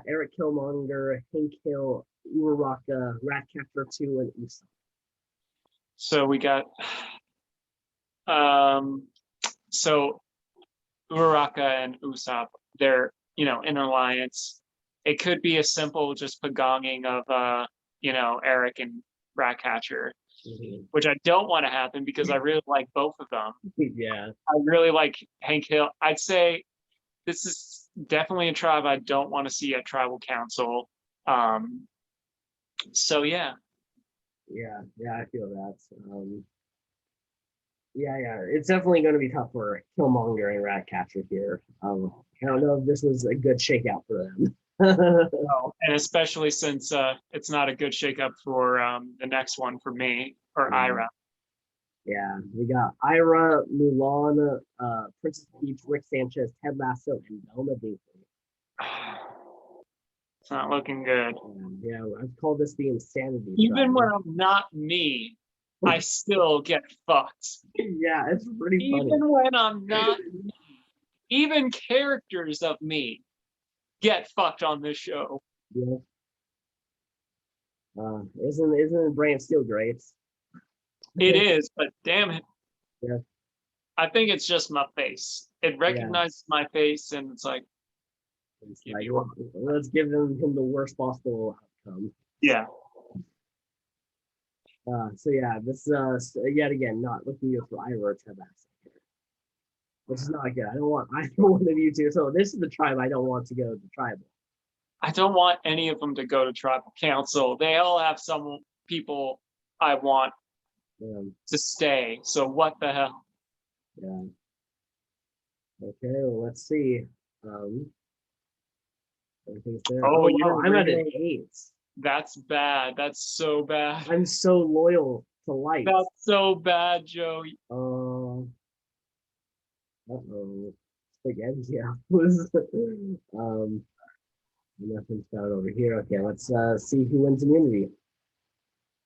Eric Killmonger, Hank Hill, Uraraka, Ratcatcher 2, and Usopp. So we got so Uraraka and Usopp, they're in an alliance. It could be a simple just pagonging of Eric and Ratcatcher, which I don't want to happen because I really like both of them. Yeah. I really like Hank Hill. I'd say this is definitely a tribe I don't want to see at tribal council. So yeah. Yeah, I feel that. It's definitely going to be tough for Killmonger and Ratcatcher here. I don't know if this was a good shakeout for them. No, and especially since it's not a good shakeup for the next one for me or Ira. Yeah, we got Ira, Mulan, Princess Peach, Rick Sanchez, Ted Lasso, and Velma Dinkley. It's not looking good. Yeah, I've called this the insanity. Even when I'm not me, I still get fucked. Yeah, it's pretty funny. Even when I'm not me, even characters of me get fucked on this show. Yeah. Isn't Brantsteele great? It is, but damn it. Yeah. I think it's just my face. It recognizes my face and it's like, let's give him the worst possible outcome. Yeah. So yeah, this yet again not looking good for Ira or Ted Lasso here, which is not good. I don't want one of you two. So this is the tribe I don't want to go to tribal. I don't want any of them to go to tribal council. They all have some people I want to stay. So what the hell? Yeah. Okay, well, let's see. Everything's there. Oh, I'm at an 8. That's bad. That's so bad. I'm so loyal to Light. That's so bad, Joe. Spaghetti nothing's found over here. Okay, let's see who wins immunity.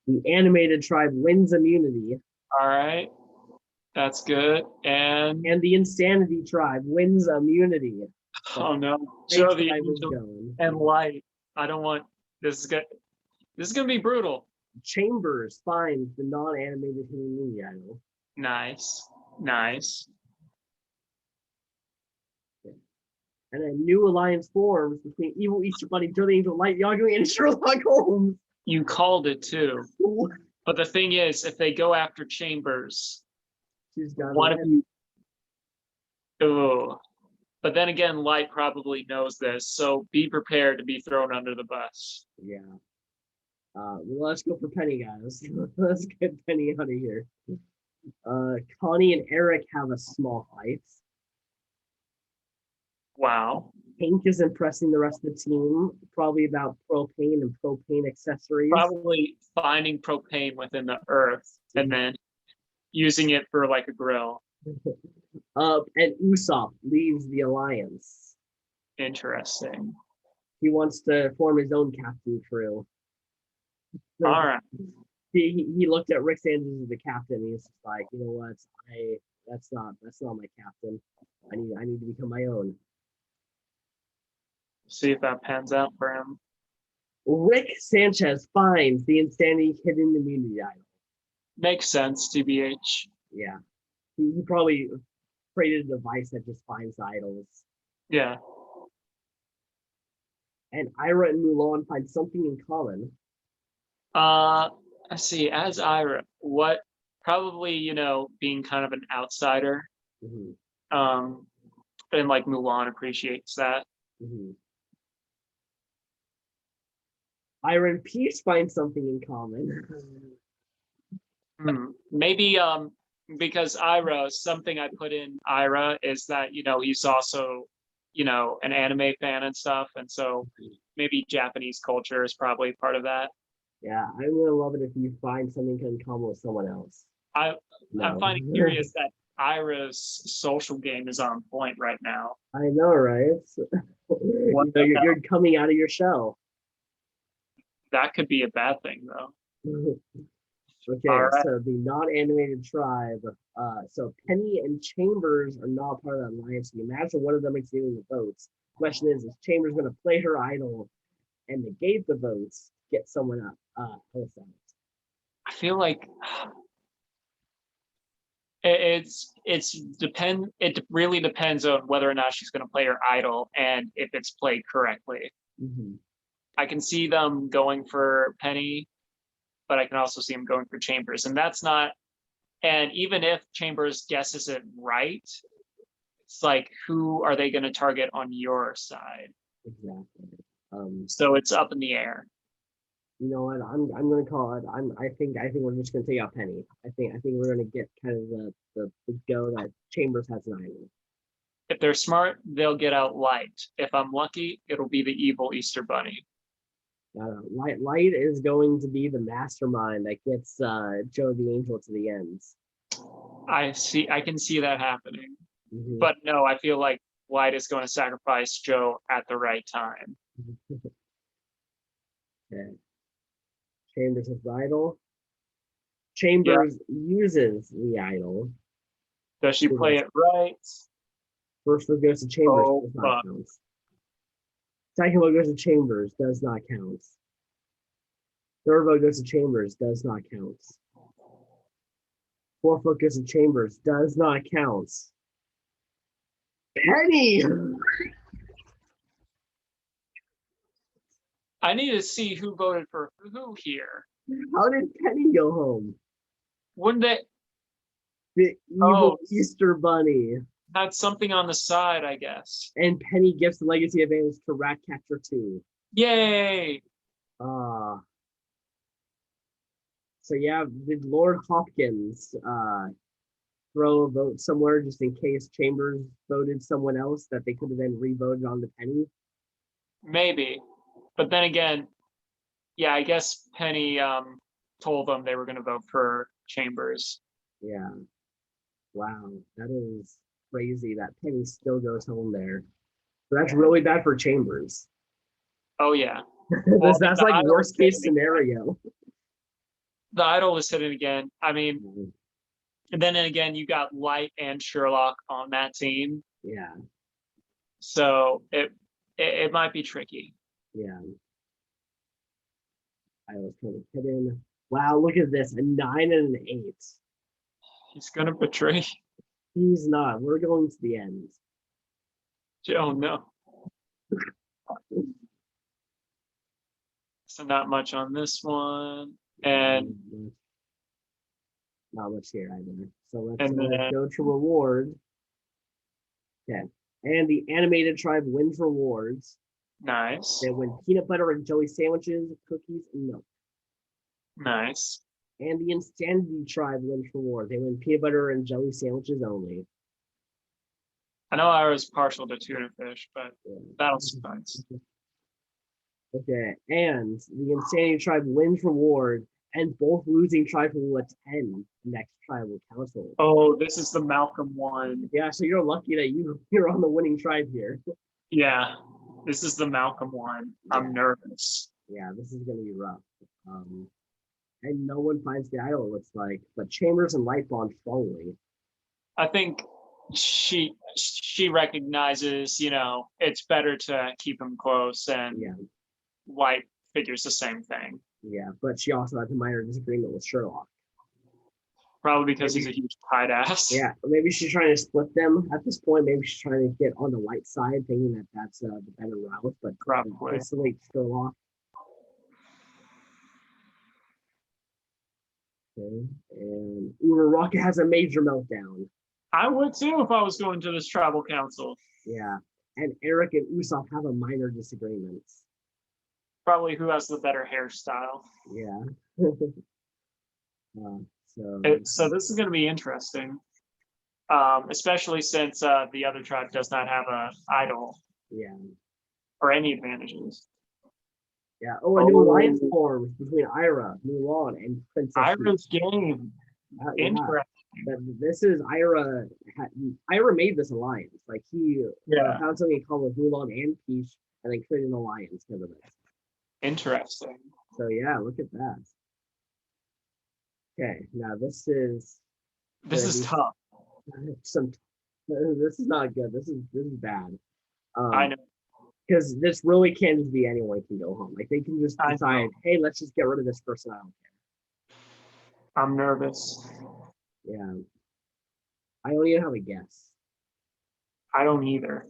The animated tribe wins immunity. All right. That's good. And the insanity tribe wins immunity. Oh no. Joe, the angel and Light. I don't want this is good. This is gonna be brutal. Chambers finds the non-animated immunity idol. Nice. And a new alliance forms between evil Easter Bunny, Joe the Angel, Light, Yagami, and Sherlock Holmes. You called it too. But the thing is, if they go after Chambers, she's got one of you. Oh. But then again, Light probably knows this, so be prepared to be thrown under the bus. Yeah. Let's go for Penny, guys. Let's get Penny out of here. Connie and Eric have a small fight. Wow. Hank is impressing the rest of the team, probably about propane and propane accessories. Probably finding propane within the earth and then using it for like a grill. And Usopp leaves the alliance. Interesting. He wants to form his own captain crew. All right. He looked at Rick Sanchez as the captain. And he's just like, you know what? That's not my captain. I need to become my own. See if that pans out for him. Rick Sanchez finds the insanity hidden immunity idol. Makes sense, TBH. Yeah. He probably created a device that just finds idols. Yeah. And Ira and Mulan find something in common. Let's see, as Ira, what probably, being kind of an outsider. Mm-hmm. And like Mulan appreciates that. Mm-hmm. Ira and Peach find something in common. Maybe because Ira, something I put in Ira is that, he's also, an anime fan and stuff. And so maybe Japanese culture is probably part of that. Yeah, I really love it if you find something in common with someone else. I find it curious that Ira's social game is on point right now. I know, right? You're coming out of your shell. That could be a bad thing, though. Okay, right. So the non-animated tribe. So Penny and Chambers are not part of that alliance. You imagine one of them is getting the votes. Question is Chambers going to play her idol and negate the votes, get someone up. I feel like it really depends on whether or not she's going to play her idol and if it's played correctly. Mm-hmm. I can see them going for Penny, but I can also see them going for Chambers, and that's not. And even if Chambers guesses it right, it's like, who are they going to target on your side? Exactly. So it's up in the air. You know what? I'm gonna call it. I think we're just gonna take out Penny. I think we're gonna get kind of the go that Chambers has an idol. If they're smart, they'll get out Light. If I'm lucky, it'll be the evil Easter Bunny. Light is going to be the mastermind that gets Joe the Angel to the ends. I can see that happening. Mm-hmm. But no, I feel like Light is going to sacrifice Joe at the right time. Okay. Chambers is the idol. Chambers uses the idol. Does she play it right? First vote goes to Chambers. Oh, does not count. Second vote goes to Chambers. Does not count. Third vote goes to Chambers. Does not count. Fourth vote goes to Chambers. Does not count. Penny! I need to see who voted for who here. How did Penny go home? Wouldn't they? The evil Easter Bunny. Had something on the side, I guess. And Penny gives the legacy advantage to Ratcatcher 2. Yay! So yeah, did Lord Hopkins throw a vote somewhere just in case Chambers voted someone else that they could have then re-voted on the Penny? Maybe. But then again, yeah, I guess Penny told them they were going to vote for Chambers. Yeah. Wow, that is crazy that Penny still goes home there. So that's really bad for Chambers. Oh, yeah. That's like worst case scenario. The idol is hidden again. I mean, and then again, you got Light and Sherlock on that team. Yeah. So it might be tricky. Yeah. I was kind of hidden. Wow, look at this. A 9 and an 8. He's going to betray. He's not. We're going to the end. Oh, no. So not much on this one. And not much here either. So let's go to reward. Okay. And the animated tribe wins rewards. Nice. They win peanut butter and jelly sandwiches, cookies, and milk. Nice. And the Insanity tribe wins rewards. They win peanut butter and jelly sandwiches only. I know I was partial to tuna fish, but that'll suffice. Okay, and the Insanity tribe wins reward, and both losing tribes will attend next tribal council. Oh, this is the Malcolm one. Yeah, so you're lucky that you're on the winning tribe here. Yeah, this is the Malcolm one. I'm nervous. Yeah, this is gonna be rough. And no one finds the idol, it looks like, but Chambers and Light bond strongly. I think she recognizes, it's better to keep him close, and Light figures the same thing. Yeah, but she also has a minor disagreement with Sherlock. Probably because he's a huge tight ass. Yeah, maybe she's trying to split them at this point. Maybe she's trying to get on the Light side, thinking that that's the better route, but probably it's the late Sherlock. Okay, and Uraraka has a major meltdown. I would too if I was going to this tribal council. Yeah, and Eric and Usopp have a minor disagreement. Probably who has the better hairstyle. Yeah. So this is going to be interesting, especially since the other tribe does not have an idol. Yeah. Or any advantages. Yeah. Oh, a new alliance forms between Ira, Mulan, and Princess. Ira's game. Interesting. This is Ira. Ira made this alliance. Like he found something called with Mulan and Peach, and then created an alliance because of it. Interesting. So yeah, look at that. Okay, now this is tough. This is not good. This is bad. I know. Because this really can just be anyone can go home. Like they can just decide, hey, let's just get rid of this person. I don't care. I'm nervous. Yeah. I don't even have a guess. I don't either.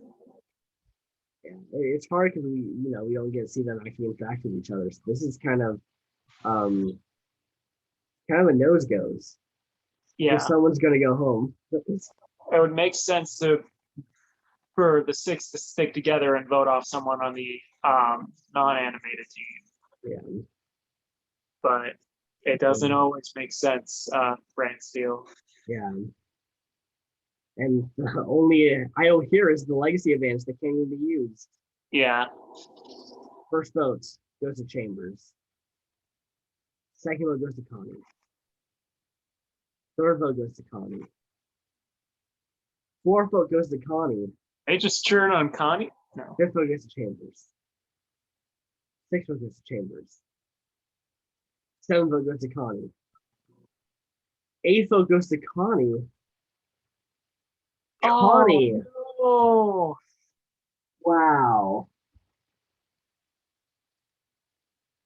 Yeah. It's hard because we don't get to see them actually interact with each other. So this is kind of a nose goes. Yeah. If someone's gonna go home. It would make sense for the 6 to stick together and vote off someone on the non-animated team. Yeah. But it doesn't always make sense, Brantsteele. Yeah. And only I hear is the legacy advantage that can't even be used. Yeah. First votes goes to Chambers. Second vote goes to Connie. Third vote goes to Connie. Fourth vote goes to Connie. They just churn on Connie? No. Fifth vote goes to Chambers. Sixth vote goes to Chambers. Seventh vote goes to Connie. Eighth vote goes to Connie. Connie. Oh, no. Wow.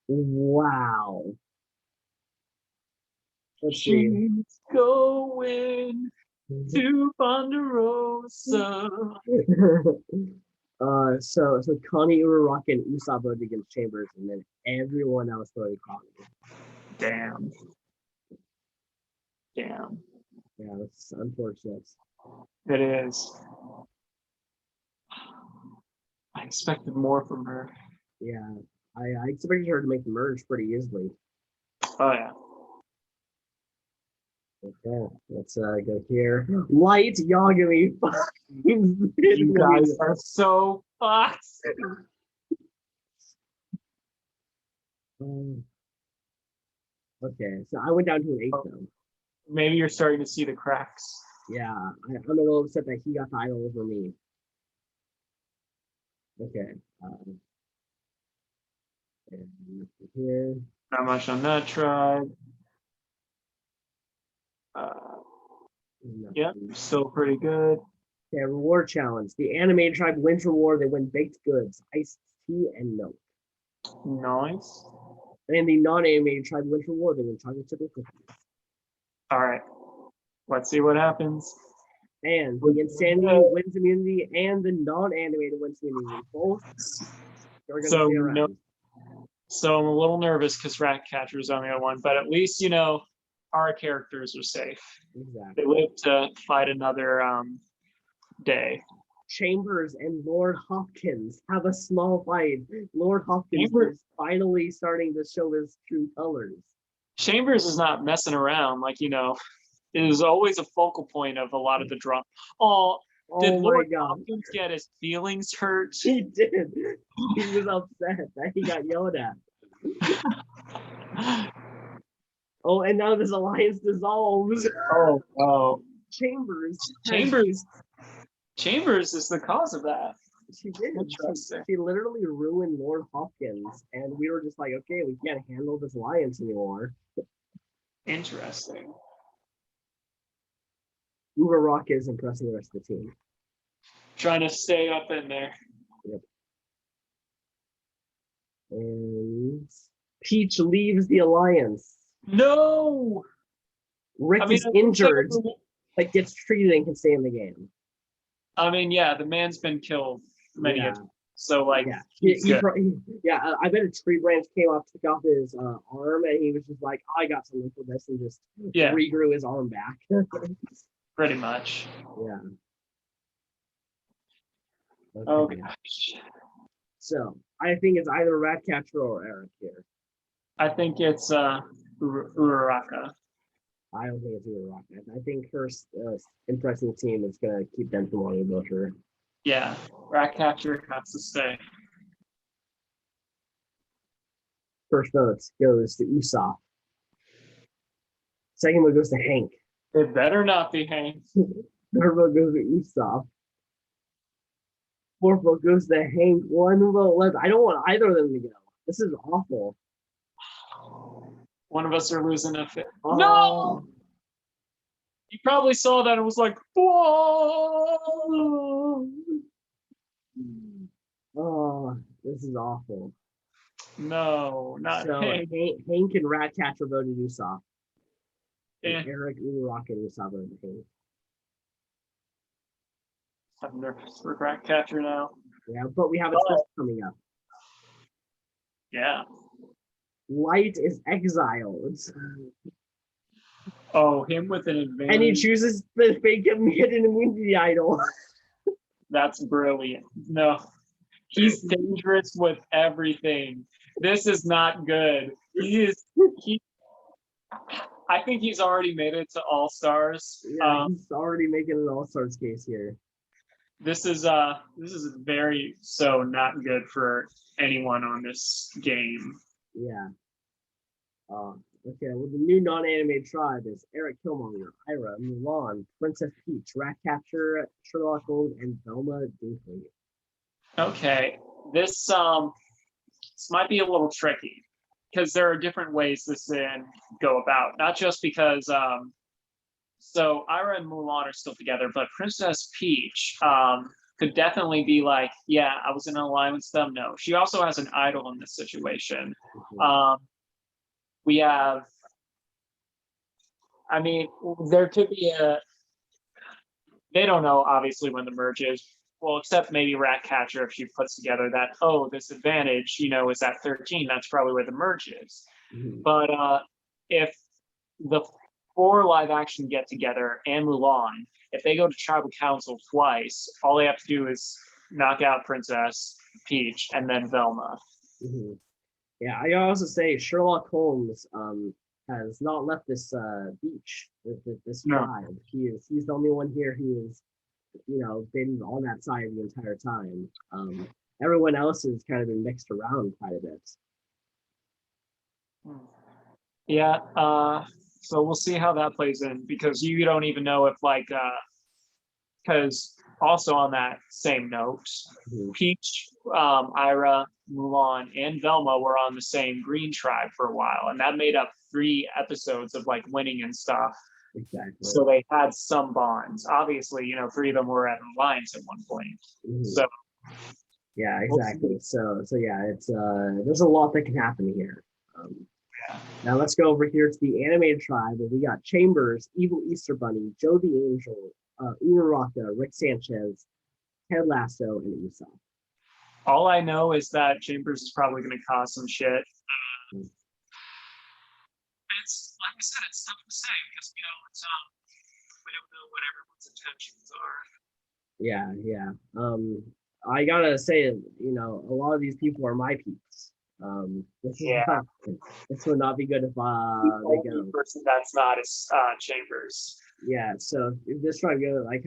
Wow. Let's see. She's going to Ponderosa. So Connie, Uraraka, and Usopp voted against Chambers, and then everyone else voted Connie. Damn. Yeah, it's unfortunate. It is. I expected more from her. Yeah, I expected her to make the merge pretty easily. Oh yeah. Okay, let's go here. Light Yagami. You guys are so fucked. Okay, so I went down to an 8 though. Maybe you're starting to see the cracks. Yeah, I'm a little upset that he got the idol over me. Okay. And here. Not much on that tribe. Yeah, still pretty good. Okay, reward challenge. The animated tribe wins reward. They win baked goods, iced tea, and milk. Nice. And the non-animated tribe wins reward. They win chocolate chip cookies. All right. Let's see what happens. And the insanity wins immunity, and the non-animated wins immunity. Both. So I'm a little nervous because Ratcatcher's on the other one, but at least our characters are safe. Exactly. They live to fight another day. Chambers and Lord Hopkins have a small fight. Lord Hopkins is finally starting to show his true colors. Chambers is not messing around. It is always a focal point of a lot of the drama. Did Lord Hopkins get his feelings hurt? He did. He was upset that he got yelled at. And now this alliance dissolves. Oh. Chambers is the cause of that. She did. She literally ruined Lord Hopkins, and we were just like, okay, we can't handle this alliance anymore. Interesting. Uraraka is impressing the rest of the team. Trying to stay up in there. Yep. And Peach leaves the alliance. No! Rick is injured, but gets treated and can stay in the game. The man's been killed many times. So, I bet a tree branch came off, took off his arm, and he was just like, I got something for this, and just regrew his arm back. Pretty much. Yeah. Okay. Oh, gosh. So, I think it's either Ratcatcher or Eric here. I think it's Uraraka. I don't think it's Uraraka. I think her impressing team is going to keep them from wanting to vote her. Yeah, Ratcatcher has to stay. First vote goes to Usopp. Second vote goes to Hank. It better not be Hank. Third vote goes to Usopp. Fourth vote goes to Hank. One vote left. I don't want either of them to go. This is awful. One of us are losing a fit. No! You probably saw that and was like, whoa! Oh, this is awful. No, not So Hank. Hank and Ratcatcher voted Usopp, and Eh, Eric, Urock, and Usopp voted Hank. I'm nervous for Catcher now. Yeah, but we have a Oh, twist coming up. yeah. Light is exiled, Oh, him with an and he advantage. chooses the fake hidden immunity idol. That's brilliant. No, he's dangerous with everything. This is not good. He I think he's already made it to All Stars. Yeah, he's already making an all-stars case here. This is very so not good for anyone on this game. Yeah. Okay, well, the new non-animated tribe is Eric Killmonger, Ira, Mulan, Princess Peach, Ratcatcher, Sherlock Holmes, and Velma Dinkley. Okay, this might be a little tricky because there are different ways this can go about. Not just because so Ira and Mulan are still together, but Princess Peach could definitely be like, yeah, I was in an alliance with them. No, she also has an idol in this situation. We have, I mean, there could be they don't know obviously when the merge is. Well, except maybe Ratcatcher if she puts together that, oh, this advantage, is at 13. That's probably where the merge is. But if the 4 live action get together and Mulan, if they go to tribal council twice, all they have to do is knock out Princess Peach and then Velma. Yeah, I also say Sherlock Holmes has not left this beach, this tribe. He's the only one here who is, been on that side the entire time. Everyone else has kind of been mixed around quite a bit. Yeah, so we'll see how that plays in because you don't even know if because also on that same note, Peach, Ira, Mulan, and Velma were on the same green tribe for a while, and that made up 3 episodes of like winning and stuff. Exactly. So they had some bonds. Obviously, 3 of them were at an alliance at one point. So yeah, exactly. So yeah, it's there's a lot that can happen here. Now let's go over here to the animated tribe where we got Chambers, Evil Easter Bunny, Joe the Angel, Uraraka, Rick Sanchez, Ted Lasso, and Usopp. All I know is that Chambers is probably going to cause some shit. It's like I said, it's tough to say because it's we don't know what everyone's intentions are. Yeah. I gotta say, a lot of these people are my peeps. This would not be good if they go. Person that's not is Chambers. Yeah, so if this tribe goes, I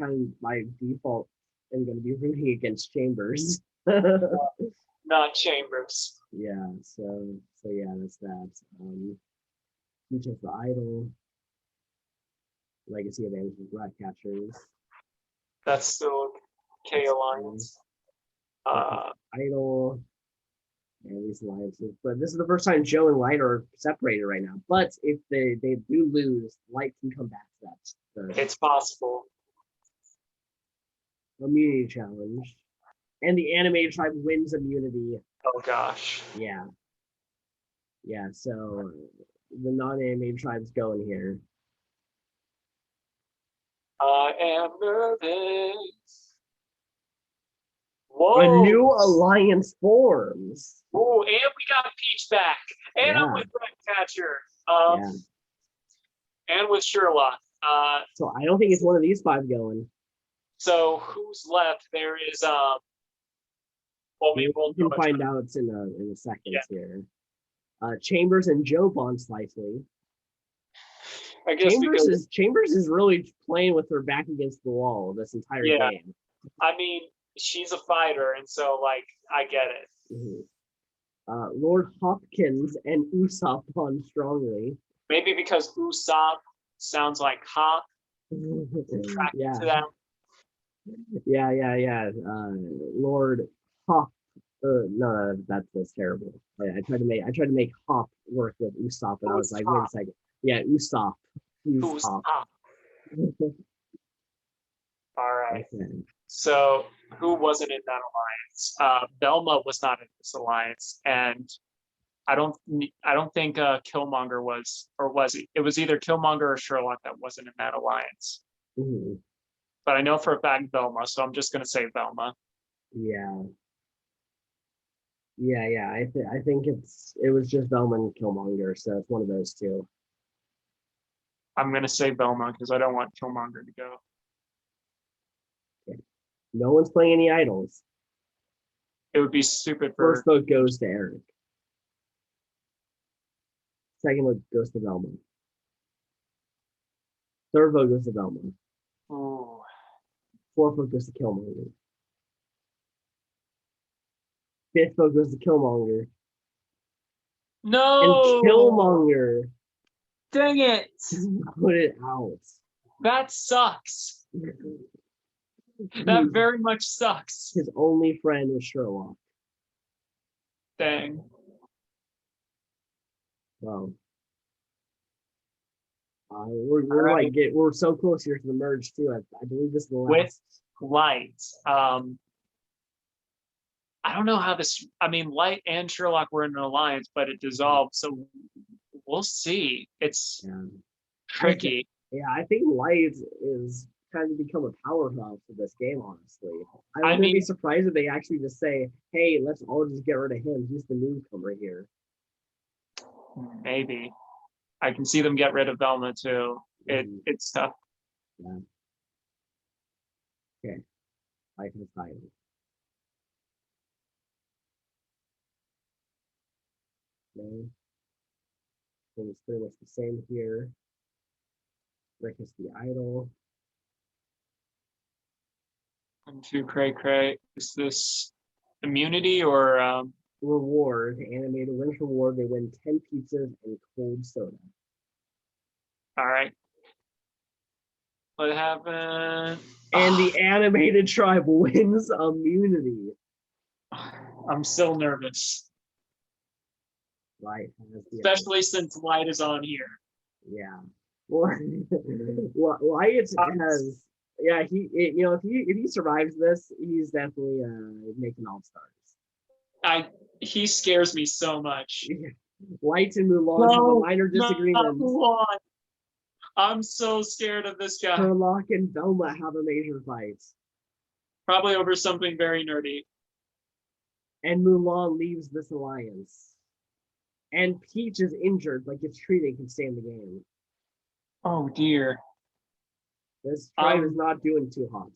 my default am going to be rooting against Chambers. Not Chambers. Yeah, so yeah, that's that. Each of the idol, legacy advantage with Ratcatchers. That's still K Alliance. Idol. And these alliances, but this is the first time Joe and Light are separated right now. But if they do lose, Light can come back to that. It's possible. Immunity challenge, and the animated tribe wins immunity. Oh gosh. Yeah. So the non-animated tribe's going here. I am nervous. Whoa. A new alliance forms. Oh, and we got Peach back. And I'm with Ratcatcher. And with Sherlock. So I don't think it's one of these 5 going. So who's left? There is we can find out in a second here. Chambers and Joe bond slightly. I guess Chambers is really playing with her back against the wall this entire game. I mean, she's a fighter, and so I get it. Lord Hopkins and Usopp bond strongly. Maybe because Usopp sounds like Hop. Yeah. Lord Hop. No, that's terrible. I tried to make Hop work with Usopp, and I was like, wait a second. Yeah, Usopp. Usopp. All right. Okay. So who wasn't in that alliance? Velma was not in this alliance, and I don't think Killmonger was, or was he? It was either Killmonger or Sherlock that wasn't in that alliance. Mhm. But I know for a fact Velma, so I'm just gonna say Velma. Yeah. Yeah. I think it was just Velma and Killmonger, so it's one of those two. I'm gonna say Velma because I don't want Killmonger to go. Okay. No one's playing any idols. It would be stupid First for. vote goes to Eric. Second vote goes to Velma. Third vote goes to Velma. Ooh. Fourth vote goes to Killmonger. Fifth vote goes to Killmonger. No. And Killmonger Dang it! put it out. That sucks. That very much sucks. His only friend is Sherlock. Dang. Wow. We're so close here to the merge too. I believe this is the last. With Light. I don't know how this. I mean, Light and Sherlock were in an alliance, but it dissolved. So we'll see. It's tricky. I think Light is kind of become a powerhouse for this game. Honestly, I wouldn't be surprised if they actually just say, "Hey, let's all just get rid of him. He's the newcomer here." Maybe. I can see them get rid of Velma too. It's tough. Yeah. Okay. Life is title. No. It's pretty much the same here. Rick is the idol. And to cray. Is this immunity or reward? Animated wins reward. They win 10 pizzas and cold soda. All right. What happened? And the animated tribe wins immunity. I'm still nervous. Light especially since Light is on here. Yeah. Well, Light has. Yeah, if he survives this, he's definitely making all stars. He scares me so much. Yeah. Light and Mulan have a minor disagreement. Mulan. I'm so scared of this guy. Sherlock and Velma have a major fight. Probably over something very nerdy. And Mulan leaves this alliance. And Peach is injured, like if Trina can stay in the game. Oh dear. This tribe is not doing too hot.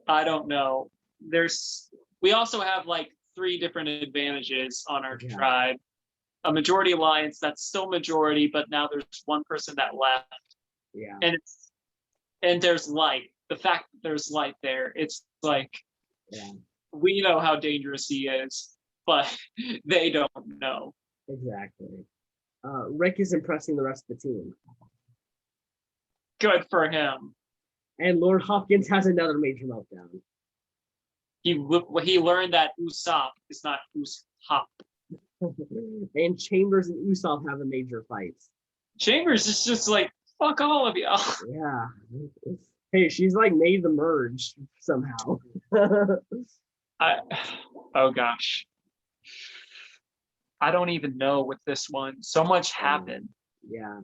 I don't know. We also have like 3 different advantages on our tribe. A majority alliance that's still majority, but now there's one person that left. Yeah. And there's Light. The fact that there's Light there, it's like we know how dangerous he is, but they don't know. Exactly. Rick is impressing the rest of the team. Good for him. And Lord Hopkins has another major meltdown. He learned that Usopp is not Usopp. And Chambers and Usopp have a major fight. Chambers is just like, fuck all of y'all. Yeah. Hey, she's like made the merge somehow. Oh gosh. I don't even know with this one. So much happened. Yeah.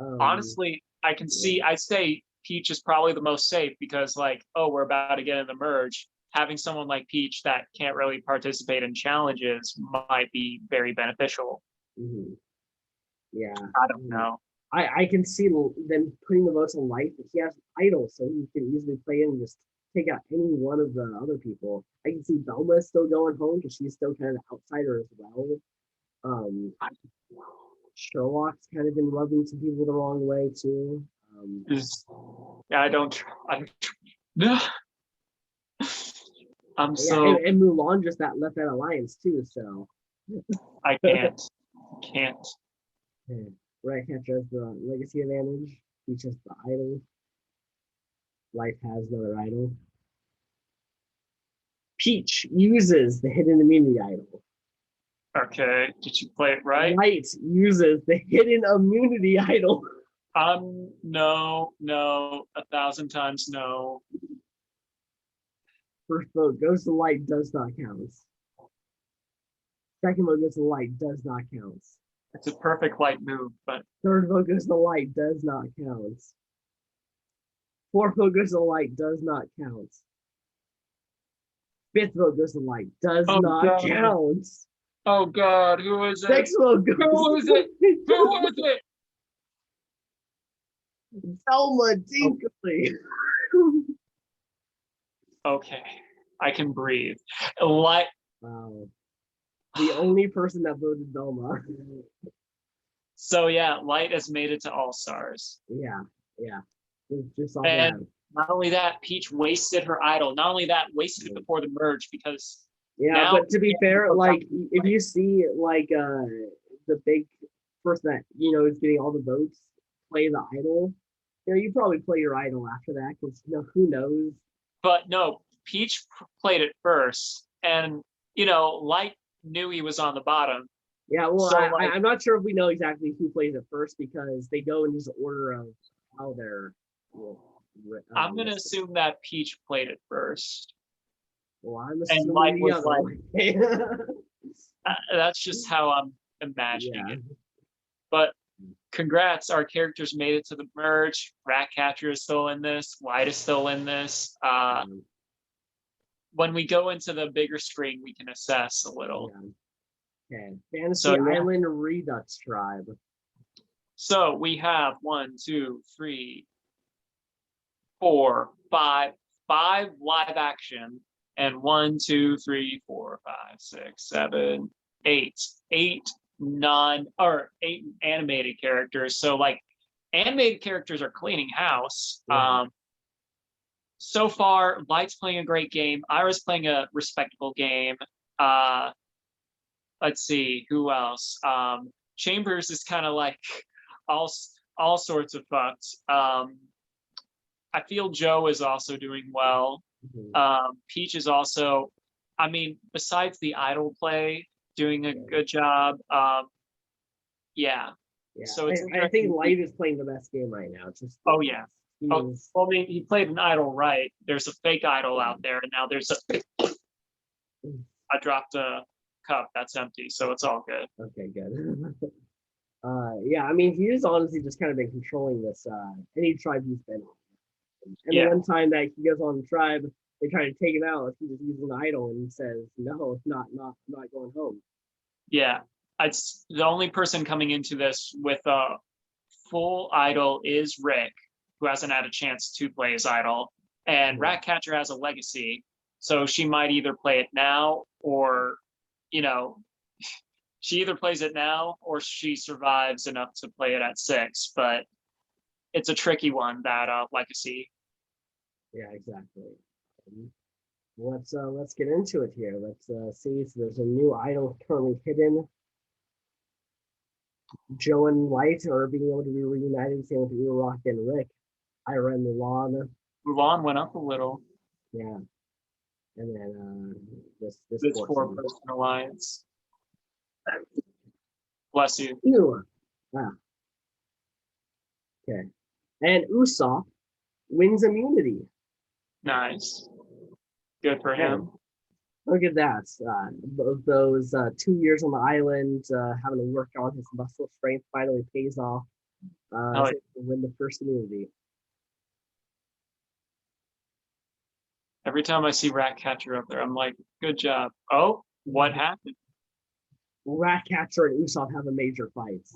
Honestly, I'd say Peach is probably the most safe because we're about to get in the merge. Having someone like Peach that can't really participate in challenges might be very beneficial. Mm-hmm. Yeah. I don't know. I can see them putting the votes on Light, but he has idols, so he can easily play in and just take out any one of the other people. I can see Velma still going home because she's still kind of an outsider as well. Sherlock's kind of been rubbing some people the wrong way too. And Mulan just left that alliance too, so I can't. Right, has the legacy advantage. He's just the idol. Life has another idol. Peach uses the hidden immunity idol. Okay, did you play it right? Light uses the hidden immunity idol. No, 1,000 times no. First vote goes to Light, does not count. Second vote goes to Light, does not count. It's a perfect Light move, but Third vote goes to Light, does not count. Fourth vote goes to Light, does not count. Fifth vote goes to Light, does not count. Oh God, who is it? Sixth vote goes Who is it? Who is it? Velma Dinkley. Okay, I can breathe. Light. Wow. The only person that voted Velma. So yeah, Light has made it to All Stars. Yeah. Just all And that. not only that, Peach wasted her idol. Not only that, wasted it before the merge because now, but to be fair, like if you see like the big person that is getting all the votes play the idol, you probably play your idol after that because who knows. But no, Peach played it first, and Light knew he was on the bottom. Yeah, well, So, I'm not sure if we know exactly who plays it first because they go in this order of how they're. I'm gonna assume that Peach played it first. Well, I'm assuming and Light was like, that's just how I'm imagining yeah. it. But congrats, our characters made it to the merge. Ratcatcher is still in this. Light is still in this. When we go into the bigger screen, we can assess a little. Yeah. Okay, Fantasy Island Redux Tribe. So we have 1, 2, 3, 4, 5 live action, and 1, 2, 3, 4, 5, 6, 7, 8 animated characters. So like animated characters are cleaning house. Yeah. So far, Light's playing a great game. Ira's playing a respectable game. Let's see who else. Chambers is kind of like all sorts of fucked. I feel Joe is also doing well. Mm-hmm. Peach is also, besides the idol play, doing a good job. Yeah. So I think Light is playing the best game right now. Yeah. He played an idol right. There's a fake idol out there, and now there's I dropped a cup that's empty, so it's all good. Okay, good. He's honestly just kind of been controlling this any tribe he's been on. And the one time that he goes on the tribe, they try to take him out. He just uses an idol and says, "No, it's not going home." Yeah, it's the only person coming into this with a full idol is Rick, who hasn't had a chance to play his idol, and Ratcatcher has a legacy, so she might either play it now or, she either plays it now or she survives enough to play it at 6. But it's a tricky one, that legacy. Yeah, exactly. Let's get into it here. Let's see. So there's a new idol currently hidden. Joe and Light are being able to be reunited, same with Rock and Rick. Ira and Mulan. Mulan went up a little. Yeah. And then this 4-person alliance. Bless you. Ew. Ah. Okay. And Usopp wins immunity. Nice. Good for him. Look at that. Those 2 years on the island, having to work on his muscle strength finally pays off. To win the first immunity. Every time I see Ratcatcher up there, I'm like, good job. Oh, what happened? Ratcatcher and Usopp have a major fight.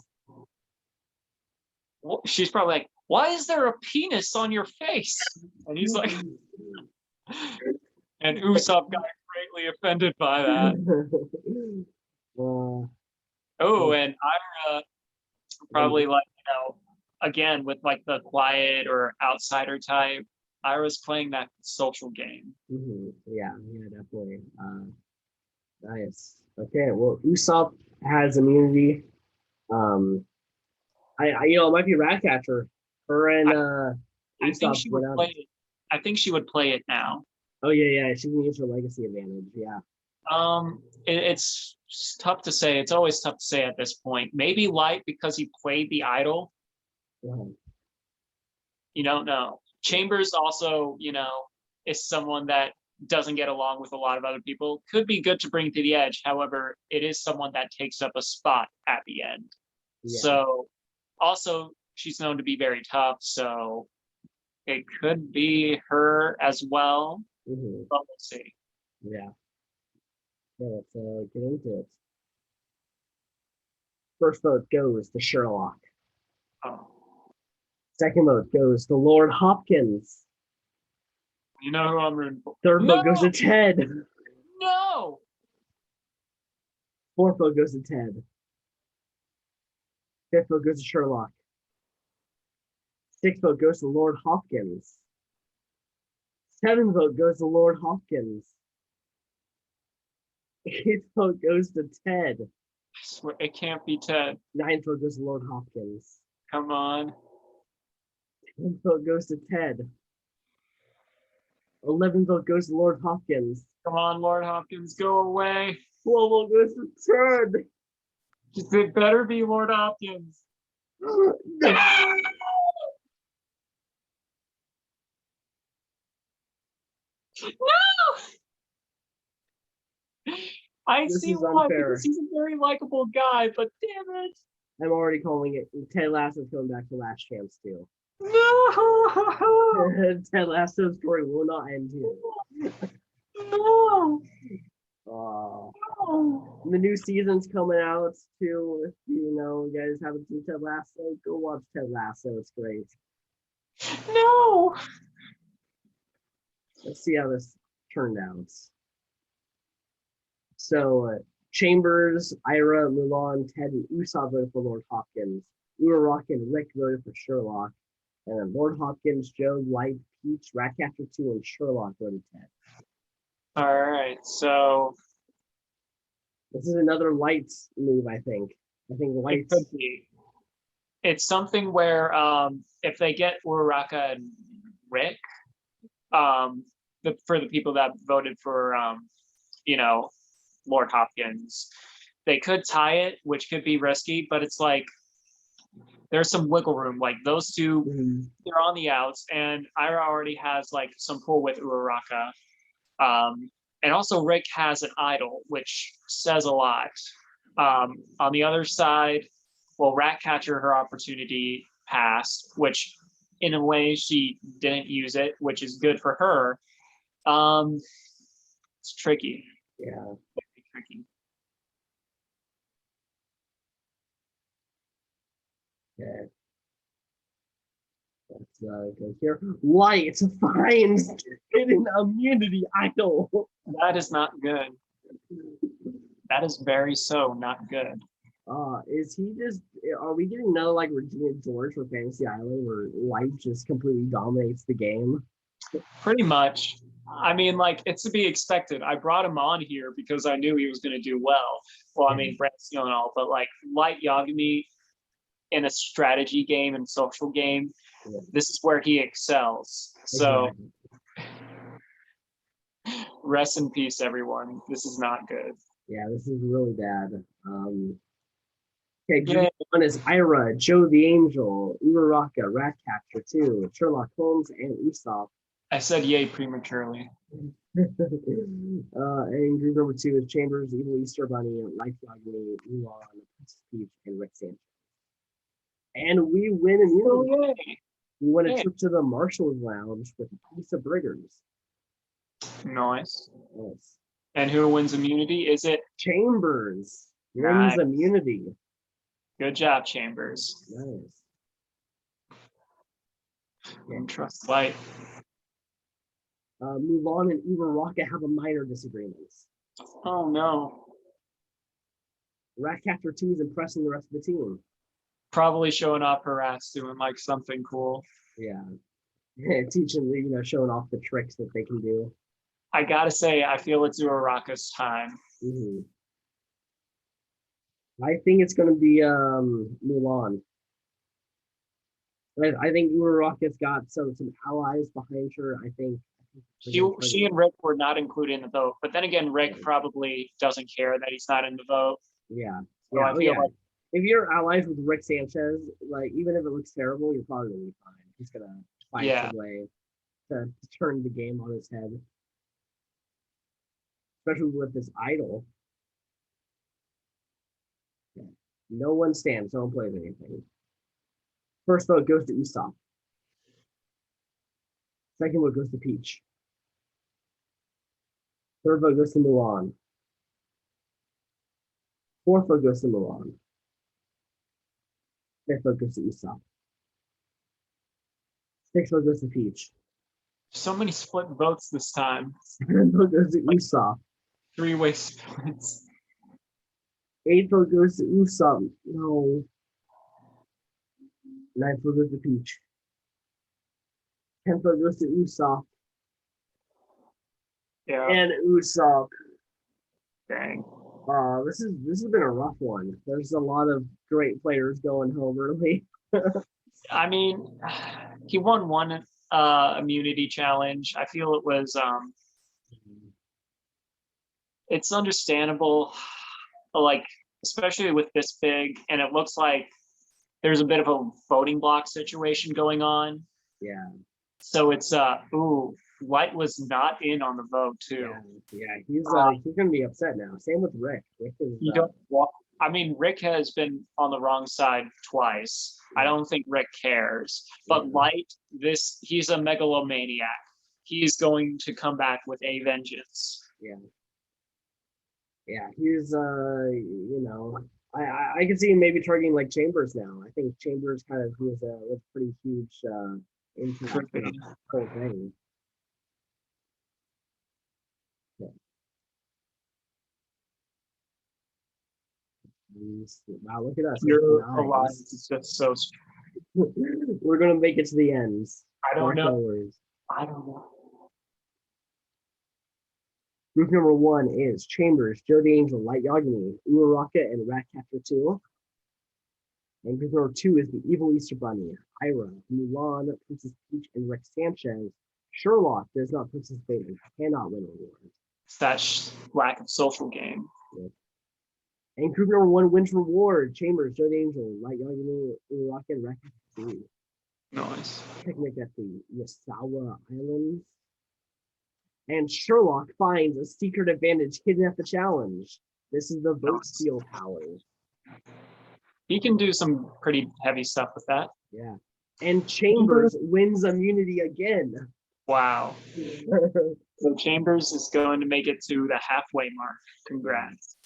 Well, she's probably like, why is there a penis on your face? And he's like, and Usopp got greatly offended by that. And Ira probably again, with like the quiet or outsider type, Ira's playing that social game. Mm-hmm. Yeah, definitely. Nice. Okay, well, Usopp has immunity. It might be Ratcatcher. Her and I think she would play it. I think she would play it now. Oh yeah. She can use her legacy advantage. Yeah. It's tough to say. It's always tough to say at this point. Maybe Light because he played the idol. You don't know. Chambers also, is someone that doesn't get along with a lot of other people. Could be good to bring to the edge. However, it is someone that takes up a spot at the end. Yeah. So also she's known to be very tough. So it could be her as well. But we'll see. Yeah. Let's get into it. First vote goes to Sherlock. Oh. Second vote goes to Lord Hopkins. You know who I'm rooting for. Third vote goes to Ted. No! Fourth vote goes to Ted. Fifth vote goes to Sherlock. Sixth vote goes to Lord Hopkins. Seventh vote goes to Lord Hopkins. Eighth vote goes to Ted. I swear, it can't be Ted. Ninth vote goes to Lord Hopkins. Come on. 10th vote goes to Ted. 11th vote goes to Lord Hopkins. Come on, Lord Hopkins, go away. 12th vote goes to Ted. It better be Lord Hopkins. No! I This see is why, unfair. because he's a very likable guy, but damn it. I'm already calling it. Ted Lasso's coming back for Last Chance too. No! Ted Lasso's story will not end here. No! No. No! The new season's coming out too. If you guys haven't seen Ted Lasso, go watch Ted Lasso. It's great. No! Let's see how this turned out. So, Chambers, Ira, Mulan, Ted, and Usopp voted for Lord Hopkins. Uraraka and Rick voted for Sherlock. And then Lord Hopkins, Joe, Light, Peach, Ratcatcher 2, and Sherlock voted Ted. All right, so this is another Lights move, I think. I think Lights. It could be. It's something where if they get Uraraka and Rick, for the people that voted for Lord Hopkins, they could tie it, which could be risky, but it's like there's some wiggle room. Like those two, they're on the outs, and Ira already has like some pull with Uraraka. And also Rick has an idol, which says a lot. On the other side, well, Ratcatcher, her opportunity passed, which in a way she didn't use it, which is good for her. It's tricky. Yeah. Very tricky. Okay. Let's go here. Light finds hidden immunity idol. That is not good. That is very not good. Is he just? Are we getting another like Regina George for Fantasy Island, where Light just completely dominates the game? Pretty much. I mean, like, it's to be expected. I brought him on here because I knew he was going to do well. Well, I mean, Brantsteele and all, but like Light Yagami in a strategy game and social game, this is where he excels. So rest in peace, everyone. This is not good. Yeah, this is really bad. Okay, group one is Ira, Joe the Angel, Uraraka, Ratcatcher 2, Sherlock Holmes, and Usopp. I said yay prematurely. And group number 2 is Chambers, Evil Easter Bunny, Light Yagami, Mulan, Princess Peach, and Rick Sanchez. And we win immunity. Oh, yay. We win a trip to the Marshall's Lounge with a piece of Briggers. Nice. Yes. And who wins immunity? Is it Chambers? Wins immunity. Good job, Chambers. Nice. And trust Light. Mulan and Uraraka have a minor disagreement. Oh no. Ratcatcher 2 is impressing the rest of the team. Probably showing off her rats, doing like something cool. Yeah. Teaching, showing off the tricks that they can do. I gotta say, I feel it's Uraraka's time. Mm-hmm. I think it's going to be Mulan. I think Uraraka's got some allies behind her. I think she and Rick were not included in the vote, but then again, Rick probably doesn't care that he's not in the vote. Yeah. So I feel like if you're allies with Rick Sanchez, like even if it looks terrible, you're probably gonna be fine. He's gonna find some way to turn the game on his head. especially with this idol. No one stands, no one plays anything. First vote goes to Usopp. Second vote goes to Peach. Third vote goes to Mulan. Fourth vote goes to Mulan. Fifth vote goes to Usopp. Sixth vote goes to Peach. So many split votes this time. Seventh vote goes to Usopp. Three-way splits. Eighth vote goes to Usopp. No. Ninth vote goes to Peach. 10th vote goes to Usopp. Yeah. And Usopp. Dang. This has been a rough one. There's a lot of great players going home early. I mean, he won one immunity challenge. I feel it was it's understandable, like especially with this big, and it looks like there's a bit of a voting block situation going on. Yeah. So it's White was not in on the vote too. Yeah, he's gonna be upset now. Same with Rick. Rick is, I mean, Rick has been on the wrong side twice. Yeah. I don't think Rick cares. But Light, he's a megalomaniac. He's going to come back with a vengeance. Yeah. Yeah, he's I can see him maybe targeting like Chambers now. I think Chambers kind of has a pretty huge impact on the whole thing. Yeah. Wow, look at us. Your alliance is just so strong. We're gonna make it to the end. I don't know. I don't know. Group number 1 is Chambers, Joe the Angel, Light Yagami, Uraraka, and Ratcatcher 2. And group number 2 is the Evil Easter Bunny, Ira, Mulan, Princess Peach, and Rick Sanchez. Sherlock does not participate and cannot win awards. It's that lack of social game. Yeah. And group number 1 wins reward. Chambers, Joe the Angel, Light Yagami, Uraraka, and Ratcatcher 2. Nice. Picnic at the Yasawa Islands. And Sherlock finds a secret advantage hidden at the challenge. This is the vote steal power. He can do some pretty heavy stuff with that. Yeah. And Chambers wins immunity again. Wow. So Chambers is going to make it to the halfway mark. Congrats.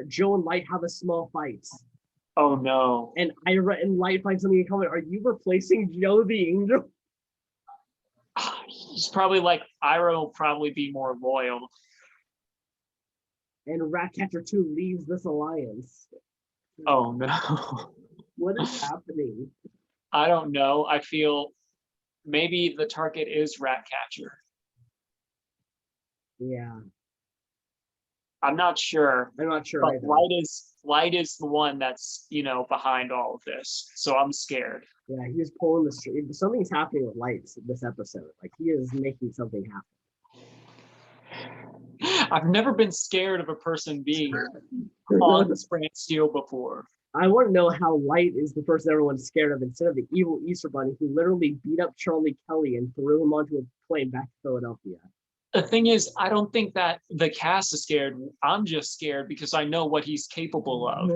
Joe and Light have a small fight. Oh no. And Ira and Light find something in common. Are you replacing Joe the Angel? He's probably like, Ira will probably be more loyal. And Ratcatcher 2 leaves this alliance. Oh no. What is happening? I don't know. I feel maybe the target is Ratcatcher. Yeah. I'm not sure. I'm not sure. But Light is the one that's, behind all of this. So I'm scared. Yeah, he's pulling the string. Something's happening with Light this episode. Like he is making something happen. I've never been scared of a person being on the Brantsteele before. I want to know how Light is the person everyone's scared of instead of the evil Easter Bunny who literally beat up Charlie Kelly and threw him onto a plane back to Philadelphia. The thing is, I don't think that the cast is scared. I'm just scared because I know what he's capable of.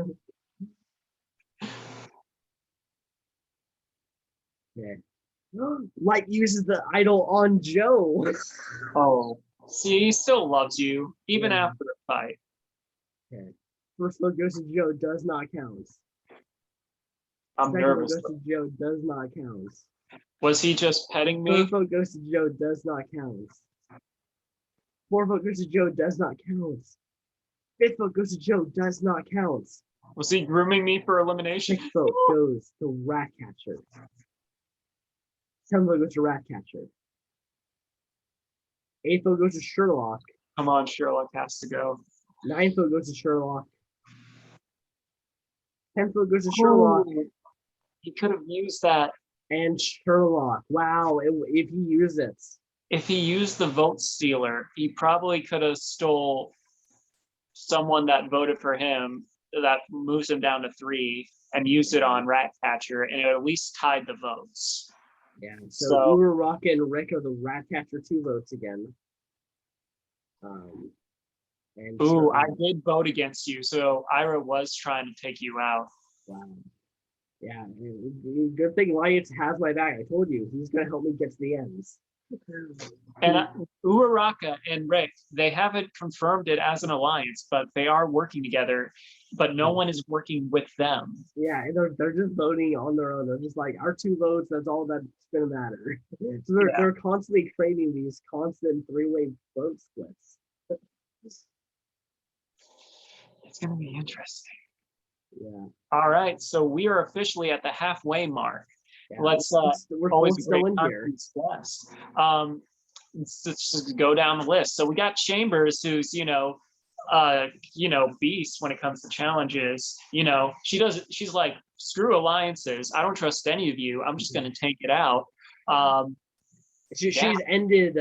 Okay. Light uses the idol on Joe. Oh, see, he still loves you, even after the fight. Okay. First vote goes to Joe, does not count. I'm nervous. Second vote goes to Joe, does not count. Was he just petting me? Third vote goes to Joe, does not count. Fourth vote goes to Joe, does not count. Fifth vote goes to Joe, does not count. Was he grooming me for elimination? Sixth vote goes to Ratcatcher. Seventh vote goes to Ratcatcher. Eighth vote goes to Sherlock. Come on, Sherlock has to go. Ninth vote goes to Sherlock. 10th vote goes to Sherlock. He could have used that. And Sherlock. Wow, if he used it. If he used the vote stealer, he probably could have stole someone that voted for him, that moves him down to 3, and used it on Ratcatcher, and it at least tied the votes. Yeah. So So, Uraraka and Rick are the Ratcatcher 2 votes again. And ooh, I did vote against you. So Ira was trying to take you out. wow. Yeah, good thing Lions has my back. I told you he's gonna help me get to the ends. And Uraraka and Rick, they haven't confirmed it as an alliance, but they are working together. But no one is working with them. Yeah, they're just voting on their own. They're just like our 2 votes. That's all that's gonna matter. So they're constantly creating these constant 3-way vote splits. It's gonna be interesting. Yeah. All right, so we are officially at the halfway mark. Yeah, Let's we're always a still great in here. discuss. Let's just go down the list. So we got Chambers, who's beast when it comes to challenges. She's like, screw alliances. I don't trust any of you. I'm just gonna take it out. She's ended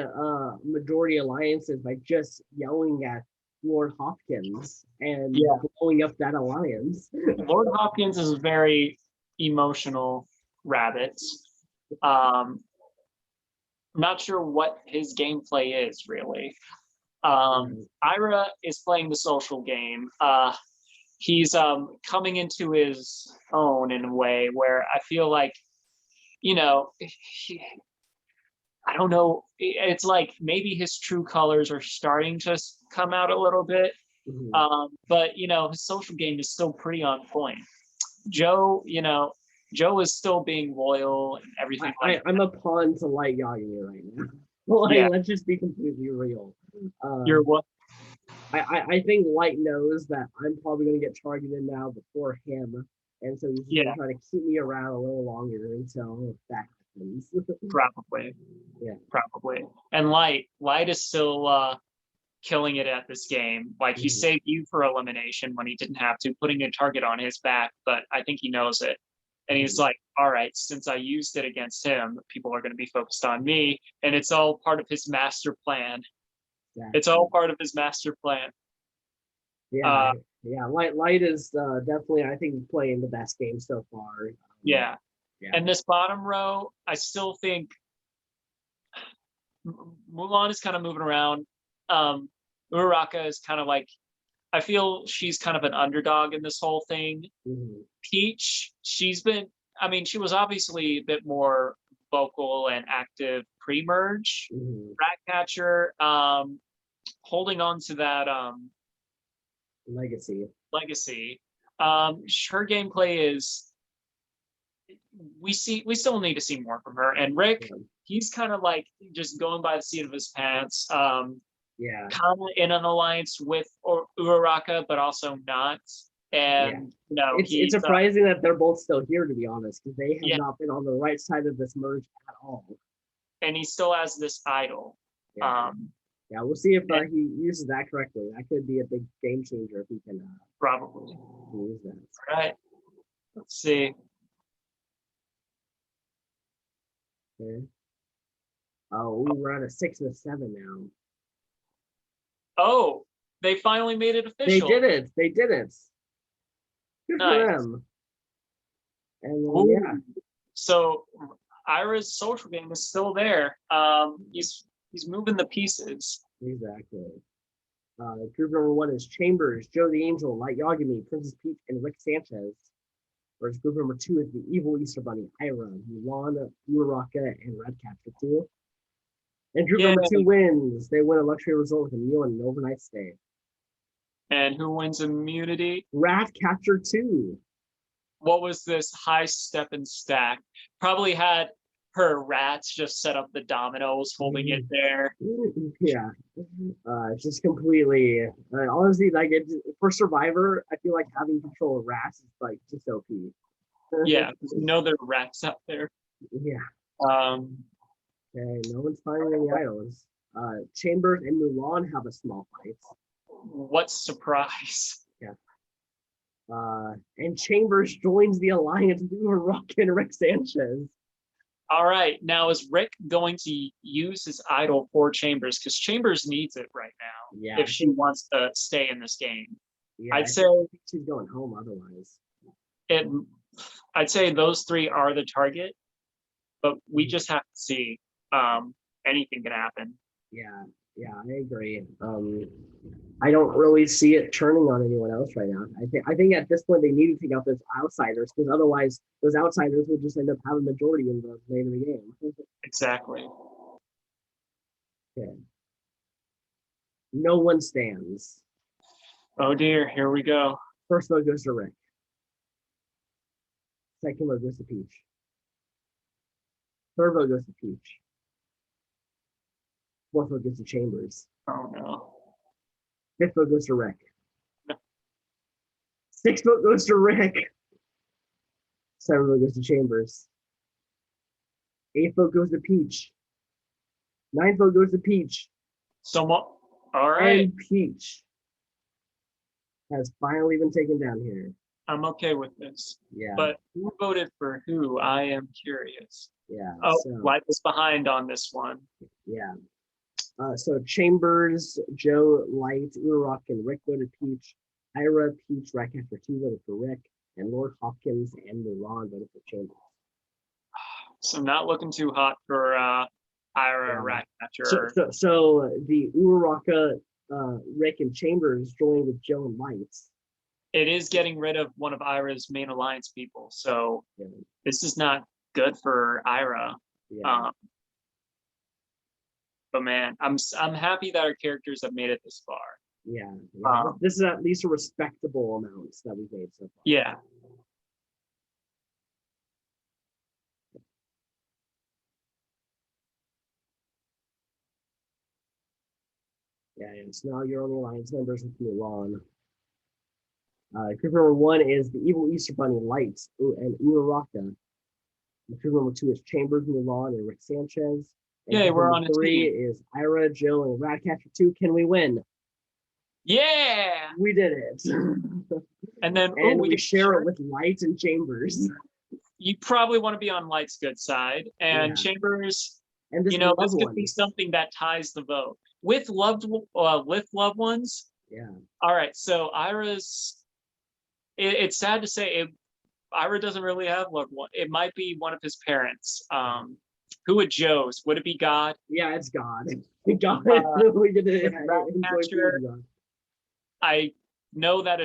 majority alliances by just yelling at Lord Hopkins and blowing up that alliance. Lord Hopkins is a very emotional rabbit. I'm not sure what his gameplay is really. Ira is playing the social game. He's coming into his own in a way where I feel like, I don't know. It's like maybe his true colors are starting to come out a little bit. But his social game is still pretty on point. Joe is still being loyal and everything. I'm a pawn to Light Yagami right now. Let's just be completely real. You're what? I think Light knows that I'm probably going to get targeted now before him, and so he's going to try to keep me around a little longer until that happens. Probably. Yeah. Probably. And Light is still killing it at this game. Like he saved you for elimination when he didn't have to, putting a target on his back, but I think he knows it. And he's like, all right, since I used it against him, people are going to be focused on me. And it's all part of his master plan. Exactly. It's all part of his master plan. Yeah. Light is definitely, I think, playing the best game so far. Yeah. And this bottom row, I still think Mulan is kind of moving around. Uraraka is kind of like, I feel she's kind of an underdog in this whole thing. Peach, she was obviously a bit more vocal and active pre-merge. Ratcatcher, holding on to that legacy. Her gameplay is, we still need to see more from her. And Rick, he's kind of like just going by the seat of his pants. Kind of in an alliance with Uraraka, but also not. And it's surprising that they're both still here, to be honest, because they have not been on the right side of this merge at all. And he still has this idol. We'll see if he uses that correctly. That could be a big game changer if he can probably use that. All right. Let's see. Okay. Oh, we're at a 6 and a 7 now. Oh, they finally made it official. They did it. Good for them. And so Ira's social game is still there. He's moving the pieces. Exactly. Group number 1 is Chambers, Joe the Angel, Light Yagami, Princess Peach, and Rick Sanchez. Whereas group number 2 is the Evil Easter Bunny, Ira, Mulan, Uraraka, and Ratcatcher 2. And group number 2 wins. They win a luxury resort with a meal and an overnight stay. And who wins immunity? Ratcatcher 2. What was this high step and stack? Probably had her rats just set up the dominoes, holding it there. Yeah. Just completely, honestly, like for Survivor, I feel like having control of rats is like just OP. Yeah, there are rats out there. Yeah. Okay, no one's finding any idols. Chambers and Mulan have a small fight. What surprise. Yeah. And Chambers joins the alliance with Uraraka and Rick Sanchez. All right. Now, is Rick going to use his idol for Chambers? Because Chambers needs it right now if she wants to stay in this game. Yeah, I'd say she's going home otherwise. I'd say those 3 are the target. but we just have to see. Anything can happen. Yeah, I agree. I don't really see it turning on anyone else right now. I think at this point they need to take out those outsiders, because otherwise those outsiders will just end up having majority in the later game. Exactly. Okay. No one stands. Oh dear, here we go. First vote goes to Rick. Second vote goes to Peach. Third vote goes to Peach. Fourth vote goes to Chambers. Oh no. Fifth vote goes to Rick. Sixth vote goes to Rick. Seventh vote goes to Chambers. Eighth vote goes to Peach. Ninth vote goes to Peach. Somewhat. All right. And Peach has finally been taken down here. I'm okay with this. Yeah. But who voted for who? I am curious. Yeah. Oh, Light is behind on this one. Yeah. So Chambers, Joe, Light, Urok, and Rick voted Peach. Ira, Peach, Ratcatcher 2 voted for Rick. And Lord Hopkins and Mulan voted for Chambers. So not looking too hot for Ira, Ratcatcher. So the Uraraka, Rick, and Chambers joined with Joe and Light. It is getting rid of one of Ira's main alliance people. So this is not good for Ira. Yeah. But man, I'm happy that our characters have made it this far. Yeah. This is at least a respectable amount that we've made so far. Yeah. Yeah, and so now you're only alliance members with Mulan. Group number 1 is the Evil Easter Bunny, Light, and Uraraka. Group number 2 is Chambers, Mulan, and Rick Sanchez. Yeah, we're on a 3 team. is Ira, Joe, and Ratcatcher 2. Can we win? Yeah. We did it. And then we share it with Light and Chambers. You probably want to be on Light's good side, and Chambers. And this could be something that ties the vote with loved ones. Yeah. All right. So Ira's. It's sad to say Ira doesn't really have loved one. It might be one of his parents. Who would Joe's? Would it be God? Yeah, it's God. God. We're gonna enjoy God. I know that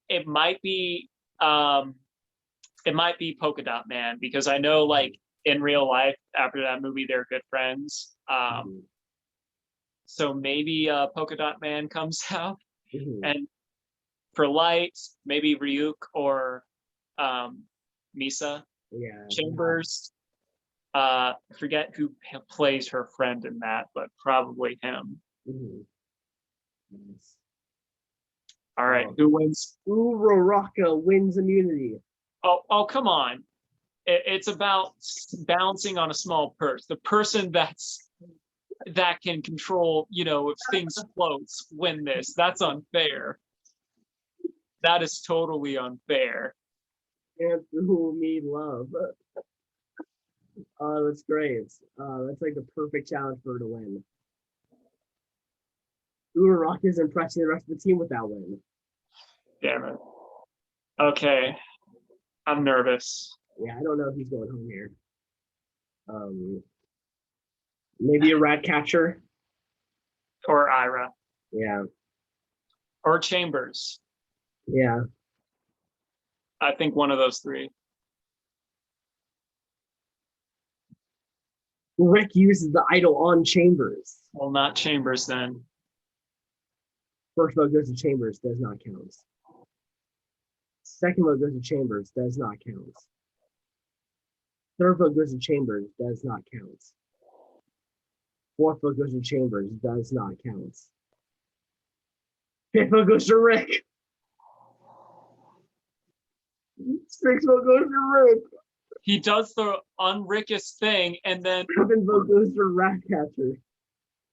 it might be Polka Dot Man, because I know, like, in real life after that movie they're good friends. So maybe Polka Dot Man comes out. And for Light, maybe Ryuk or Misa. Yeah. Chambers. Forget who plays her friend in that, but probably him. Nice. All right, who wins? Uraraka wins immunity. Oh, come on! It's about bouncing on a small purse. The person that can control, if things floats, win this. That's unfair. That is totally unfair. And who me love. Oh, that's great. That's like the perfect challenge for her to win. Uraraka is impressing the rest of the team with that win. Damn it. Okay. I'm nervous. Yeah, I don't know if he's going home here. Maybe a Ratcatcher. Or Ira. Yeah. Or Chambers. Yeah. I think one of those three. Rick uses the idol on Chambers. Well, not Chambers then. First vote goes to Chambers, does not count. Second vote goes to Chambers, does not count. Third vote goes to Chambers, does not count. Fourth vote goes to Chambers, does not count. Fifth vote goes to Rick. Sixth vote goes to Rick. He does the unrickest thing, and then seventh vote goes to Ratcatcher.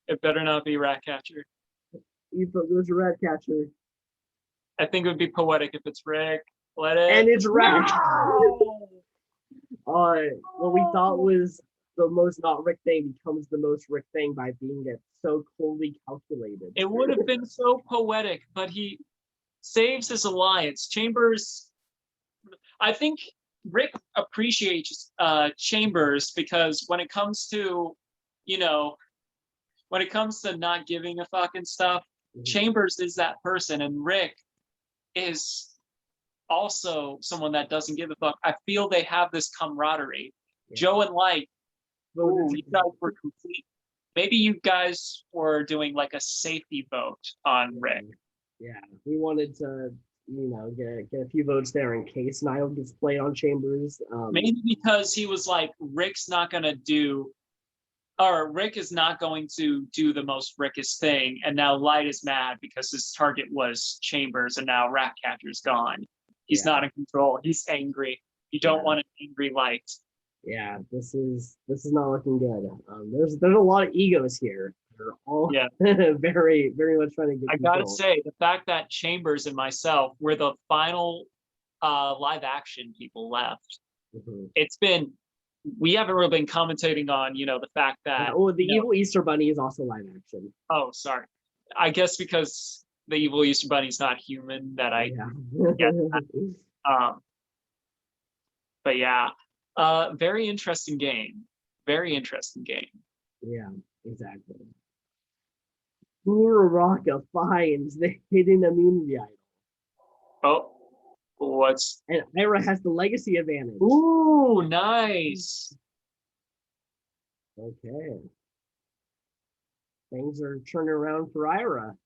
It better not be Ratcatcher. Eighth vote goes to Ratcatcher. I think it would be poetic if it's Rick. Let it. And it's Rat. No! What we thought was the most not Rick thing becomes the most Rick thing by being so coldly calculated. It would have been so poetic, but he saves his alliance. Chambers, I think Rick appreciates Chambers because when it comes to, you know, when it comes to not giving a fuck and stuff, Chambers is that person, and Rick is also someone that doesn't give a fuck. I feel they have this camaraderie. Yeah. Joe and Light, you guys were complete. Maybe you guys were doing like a safety vote on Rick. Yeah, we wanted to, get a few votes there in case Niall gets played on Chambers. Maybe because he was like, Rick is not going to do the most Rickish thing, and now Light is mad because his target was Chambers, and now Ratcatcher's gone. He's not in control. He's angry. You don't want an angry Light. Yeah, this is not looking good. There's a lot of egos here. They're all very, very much trying to get. I gotta say, the fact that Chambers and myself were the final live action people left. We haven't really been commentating on, the fact that the evil Easter Bunny is also live action. Oh, sorry. I guess because the evil Easter Bunny's not human that I get that. But yeah. Very interesting game. Very interesting game. Yeah, exactly. Uraraka finds the hidden immunity idol. Oh, what's... And Ira has the legacy advantage. Ooh, nice. Okay. Things are turning around for Ira.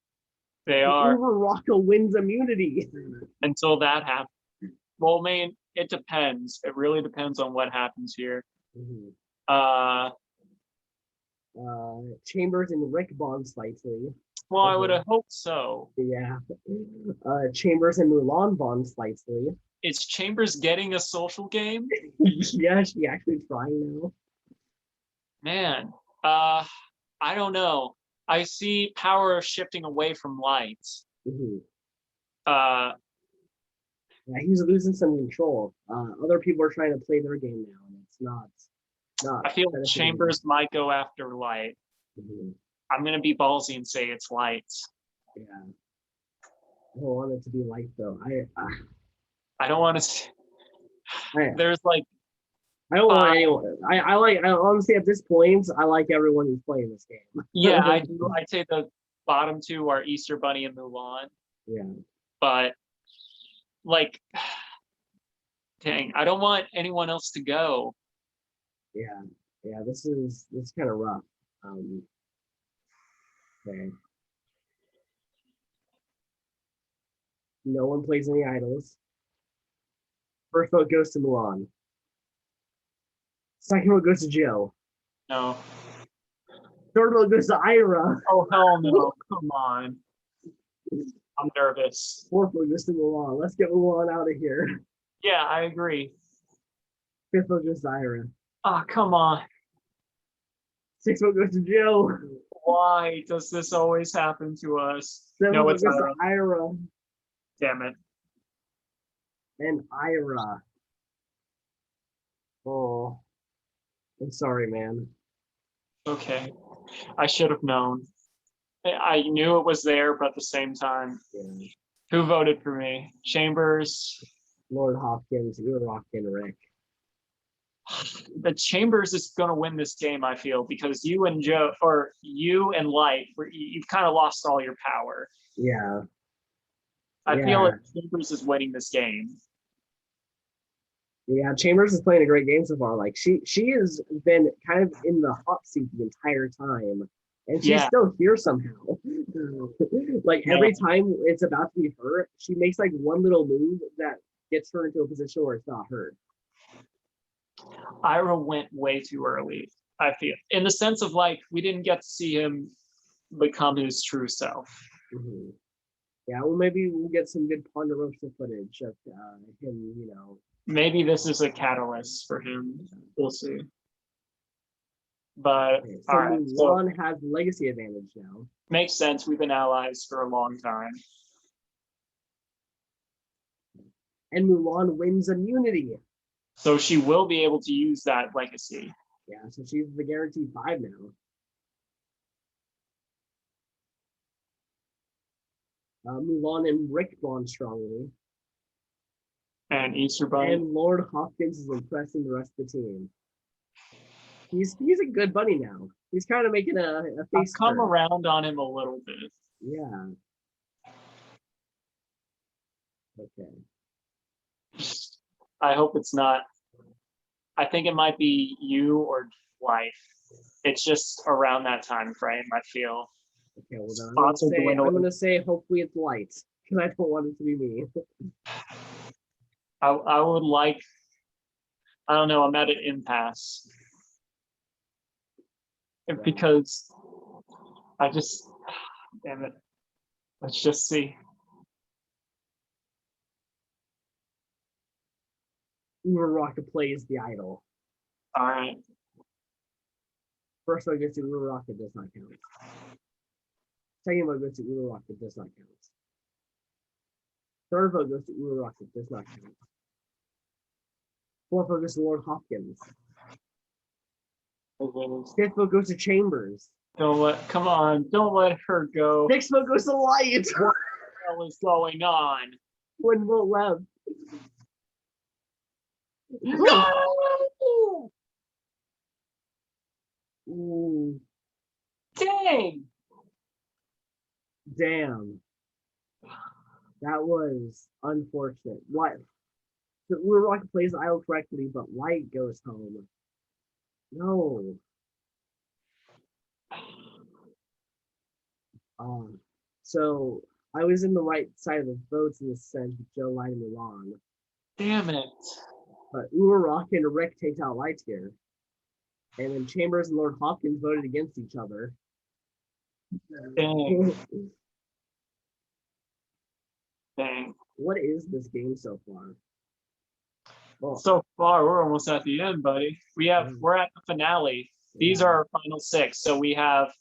They are. Uraraka wins immunity. Until that happens. Well, man, it depends. It really depends on what happens here. Chambers and Rick bond slightly. Well, I would have hoped so. Yeah. Chambers and Mulan bond slightly. Is Chambers getting a social game? Yeah, she actually trying now. Man, I don't know. I see power shifting away from Light. Yeah, he's losing some control. Other people are trying to play their game now, and it's not. I feel Chambers might go after Light. I'm gonna be ballsy and say it's Light. Yeah, I don't want it to be Light though. I don't want to. There's like. I don't want anyone. I honestly at this point I like everyone who's playing this game. Yeah, I do. I'd say the bottom two are Easter Bunny and Mulan. Yeah, but. Like, dang, I don't want anyone else to go. Yeah, this is kind of rough. Okay. No one plays any idols. First vote goes to Mulan. Second vote goes to Joe. No. Third vote goes to Ira. Oh, hell no. Come on. I'm nervous. Fourth vote goes to Mulan. Let's get Mulan out of here. Yeah, I agree. Fifth vote goes to Ira. Oh, come on. Sixth vote goes to Joe. Why does this always happen to us? Seventh vote goes to Ira. Damn it. And Ira. Oh. I'm sorry, man. Okay. I should have known. I knew it was there, but at the same time, who voted for me? Chambers, Lord Hopkins, Uraraka, and Rick. The Chambers is going to win this game, I feel, because you and Joe, or you and Light, you've kind of lost all your power. Yeah. I feel like Chambers is winning this game. Yeah, Chambers is playing a great game so far. Like she has been kind of in the hot seat the entire time. And she's still here somehow. Like every time it's about to be her, she makes like one little move that gets her into a position where it's not her. Ira went way too early, I feel. In the sense of like, we didn't get to see him become his true self. Yeah, well maybe we'll get some good Ponderosa footage of him, Maybe this is a catalyst for him. We'll see. But so Mulan has legacy advantage now. Makes sense. We've been allies for a long time. And Mulan wins immunity. So she will be able to use that legacy. Yeah, so she's the guaranteed 5 now. Mulan and Rick bond strongly. And Easter Bunny. And Lord Hopkins is impressing the rest of the team. He's a good bunny now. He's kind of making a face. I've come around on him a little bit. Yeah. Okay. I hope it's not. I think it might be you or Life. It's just around that time frame, I feel. Okay, well then I'm gonna say hopefully it's Light, because I don't want it to be me. I would like, I don't know, I'm at an impasse. Because I just, damn it. Let's just see. Uraraka plays the idol. All right. First one goes to Uraraka, does not count. Second one goes to Uraraka, does not count. Third vote goes to Uraraka, does not count. Fourth vote goes to Lord Hopkins. Fifth vote goes to Chambers. Don't let her go. Sixth vote goes to Light. What the hell is going on? One vote left. No! Ooh. Dang! Damn. That was unfortunate. What? So Uraraka plays the idol correctly, but Light goes home. No. So I was in the right side of the votes in this sense with Joe, Light, and Mulan. Damn it. But Uraraka and Rick takes out Light here. And then Chambers and Lord Hopkins voted against each other. Dang. Dang. What is this game so far? Well, so far, we're almost at the end, buddy. We're at the finale. These are our final 6. So we have,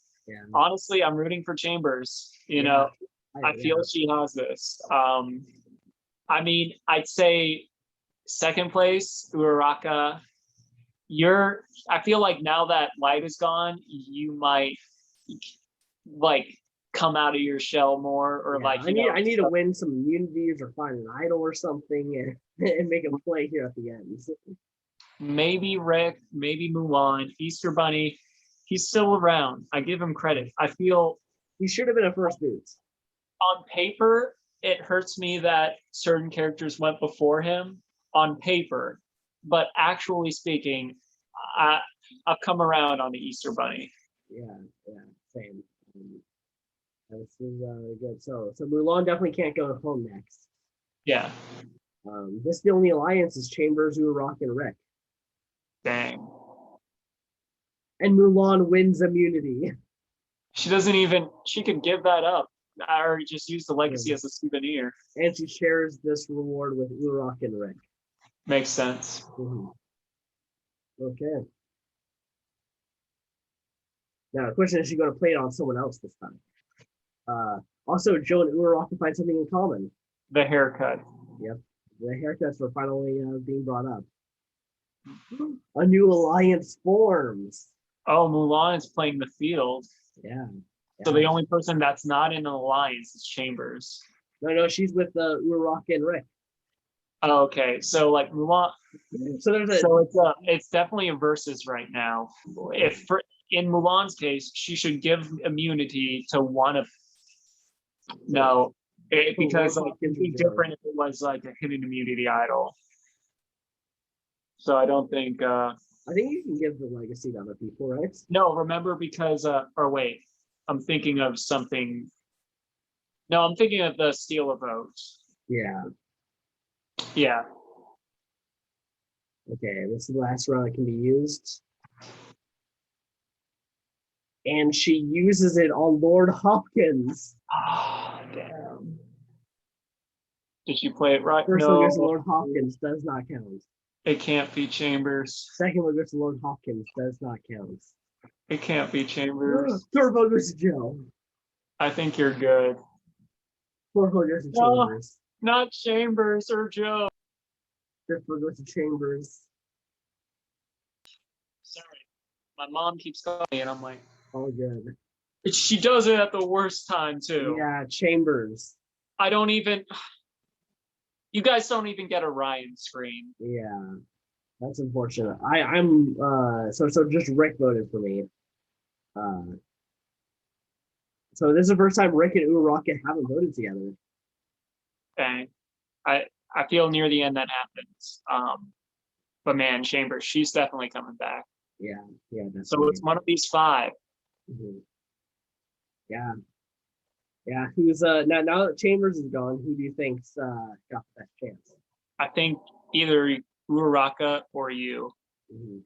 honestly, I'm rooting for Chambers. You know, I feel she has this. I mean, I'd say second place, Uraraka. I feel like now that Light is gone, you might like come out of your shell more, or I need to win some immunities or find an idol or something and make a play here at the end. Maybe Rick, maybe Mulan, Easter Bunny. He's still around. I give him credit. I feel he should have been a first boots. On paper, it hurts me that certain characters went before him on paper, but actually speaking, I've come around on the Easter Bunny. Yeah, same. This is good. So Mulan definitely can't go home next. Yeah. This the only alliance is Chambers, Uraraka, and Rick. Dang. And Mulan wins immunity. She could give that up or just use the legacy as a souvenir. And she shares this reward with Uraraka and Rick. Makes sense. Mm-hmm. Okay. Now the question is, she going to play it on someone else this time? Also, Joe and Uraraka find something in common. The haircut. Yep. The haircuts were finally being brought up. A new alliance forms. Oh, Mulan is playing the field. Yeah. So the only person that's not in an alliance is Chambers. No, she's with Uraraka and Rick. Oh, okay, so like Mulan. So it's definitely a versus right now. In Mulan's case, she should give immunity to one of. No, because like it'd be different if it was like a hidden immunity idol. So I don't think. I think you can give the legacy to other people, right? No, remember because or wait, I'm thinking of something. No, I'm thinking of the steal a vote. Yeah. Yeah. Okay, this is the last round that can be used. And she uses it on Lord Hopkins. Oh, damn. Did she play it right? First one goes to Lord Hopkins, does not count. It can't be Chambers. Second one goes to Lord Hopkins, does not count. It can't be Chambers. Third one goes to Joe. I think you're good. Fourth one goes to Chambers. Not Chambers or Joe. Fifth one goes to Chambers. Sorry. My mom keeps calling me and I'm like, all good. She does it at the worst time too. Yeah, Chambers. I don't even. You guys don't even get a Ryan screen. Yeah, that's unfortunate. I'm so just Rick voted for me. So this is the first time Rick and Uraraka haven't voted together. Okay. I feel near the end that happens. But man, Chambers, she's definitely coming back. Yeah, definitely. So it's one of these 5. Mm-hmm. Yeah. Who's now that Chambers is gone, who do you think's got the best chance? I think either Uraraka or you. Mm-hmm.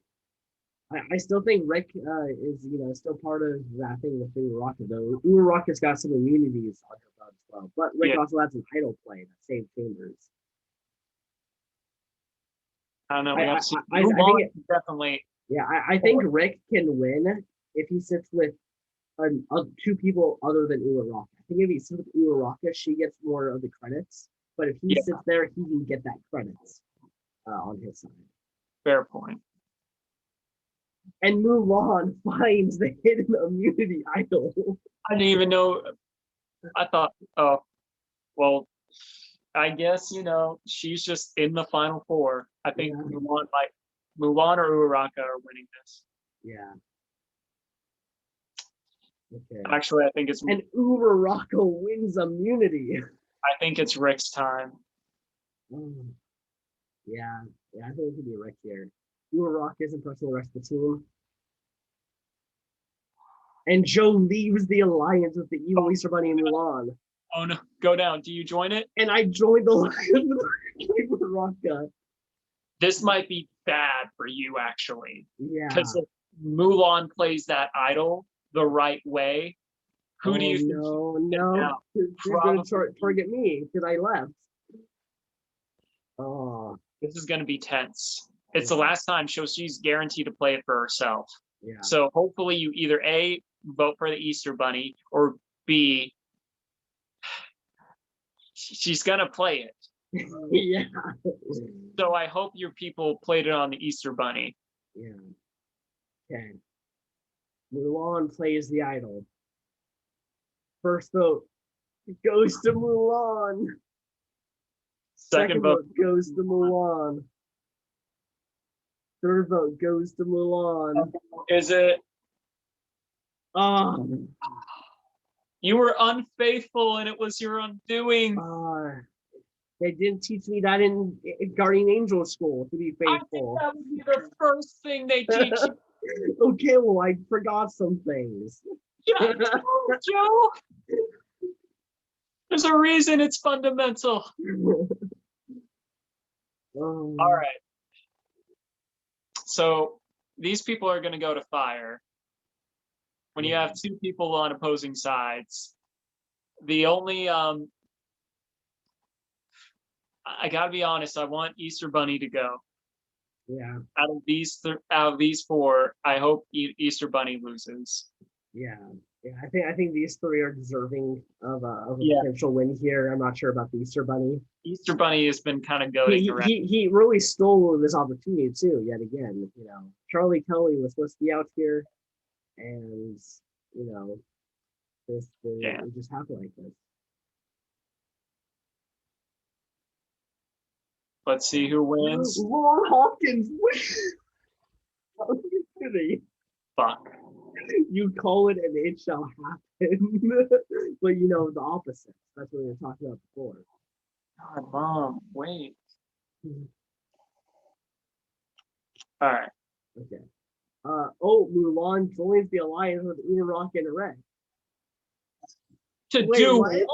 I still think Rick is still part of that thing with Uraraka though. Uraraka's got some immunities on her belt as well, but Rick also has an idol play that saved Chambers. I don't know. We have to see. I think definitely. Yeah, I think Rick can win if he sits with 2 people other than Uraraka. I think if he sits with Uraraka, she gets more of the credits. But if he sits there, he can get that credits on his side. Fair point. And Mulan finds the hidden immunity idol. I didn't even know. I thought, oh, well, I guess, she's just in the final 4. I think Mulan or Uraraka are winning this. Yeah. Okay. Actually, I think it's... And Uraraka wins immunity. I think it's Rick's time. Yeah, I think it could be Rick here. Uraraka is impressing the rest of the team. And Joe leaves the alliance with the evil Easter Bunny and Mulan. Oh no, go down. Do you join it? And I joined the alliance with Uraraka. This might be bad for you, actually. Yeah. Because if Mulan plays that idol the right way, who do you think? No. She's going to target me because I left. Oh. This is going to be tense. It's the last time, so she's guaranteed to play it for herself. Yeah. So hopefully you either A, vote for the Easter Bunny, or B, she's going to play it. Yeah. So I hope your people played it on the Easter Bunny. Yeah. Okay. Mulan plays the idol. First vote goes to Mulan. Second vote goes to Mulan. Third vote goes to Mulan. Is it? Oh. You were unfaithful and it was your undoing. They didn't teach me that in Guardian Angel school, to be faithful. I think that would be the first thing they teach you. Okay, well, I forgot some things. Joe, there's a reason it's fundamental. All right. So these people are going to go to fire. When you have 2 people on opposing sides, the only I gotta be honest, I want Easter Bunny to go. Yeah. Out of these 4, I hope Easter Bunny loses. Yeah. I think these 3 are deserving of a potential win here. I'm not sure about the Easter Bunny. Easter Bunny has been kind of going around. He really stole this opportunity too. Yet again, Charlie Kelly was supposed to be out here, and it just happened like this. Let's see who wins. Lord Hawkins wins. Fuck. You call it and it shall happen. But the opposite. That's what we were talking about before. God, Mom, wait. All right. Okay. Mulan joins the alliance with Uraraka and Red. To do what?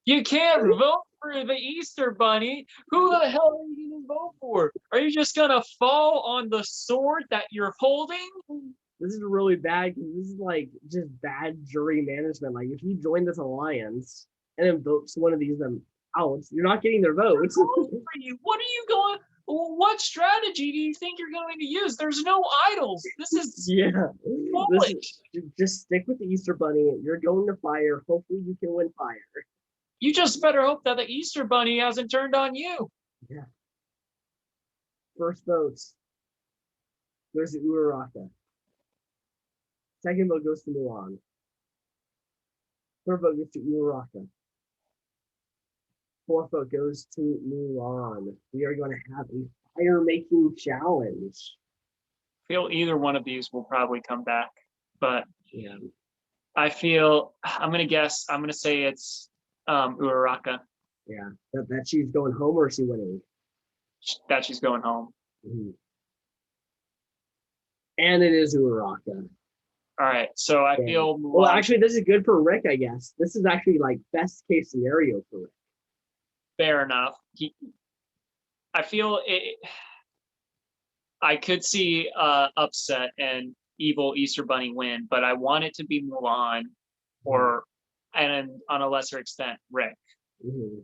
You can't vote for the Easter Bunny. Who the hell are you going to vote for? Are you just going to fall on the sword that you're holding? This is really bad because this is like just bad jury management. Like if you join this alliance and then votes one of these them out, you're not getting their votes. What are you going? What strategy do you think you're going to use? There's no idols. This is just stick with the Easter Bunny. You're going to fire. Hopefully you can win fire. You just better hope that the Easter Bunny hasn't turned on you. Yeah. First votes. There's the Uraraka. Second vote goes to Mulan. Third vote goes to Uraraka. Fourth vote goes to Mulan. We are going to have a fire making challenge. I feel either one of these will probably come back, but Yeah. I feel I'm gonna say it's Uraraka Yeah. That she's going home or is she winning? that she's going home. Mm-hmm. And it is Uraraka. All right, so I feel Mulan. Well, actually, this is good for Rick, I guess. This is actually like best case scenario for Rick. Fair enough. I feel it. I could see upset and evil Easter Bunny win, but I want it to be Mulan, or and on a lesser extent Rick. Mm-hmm.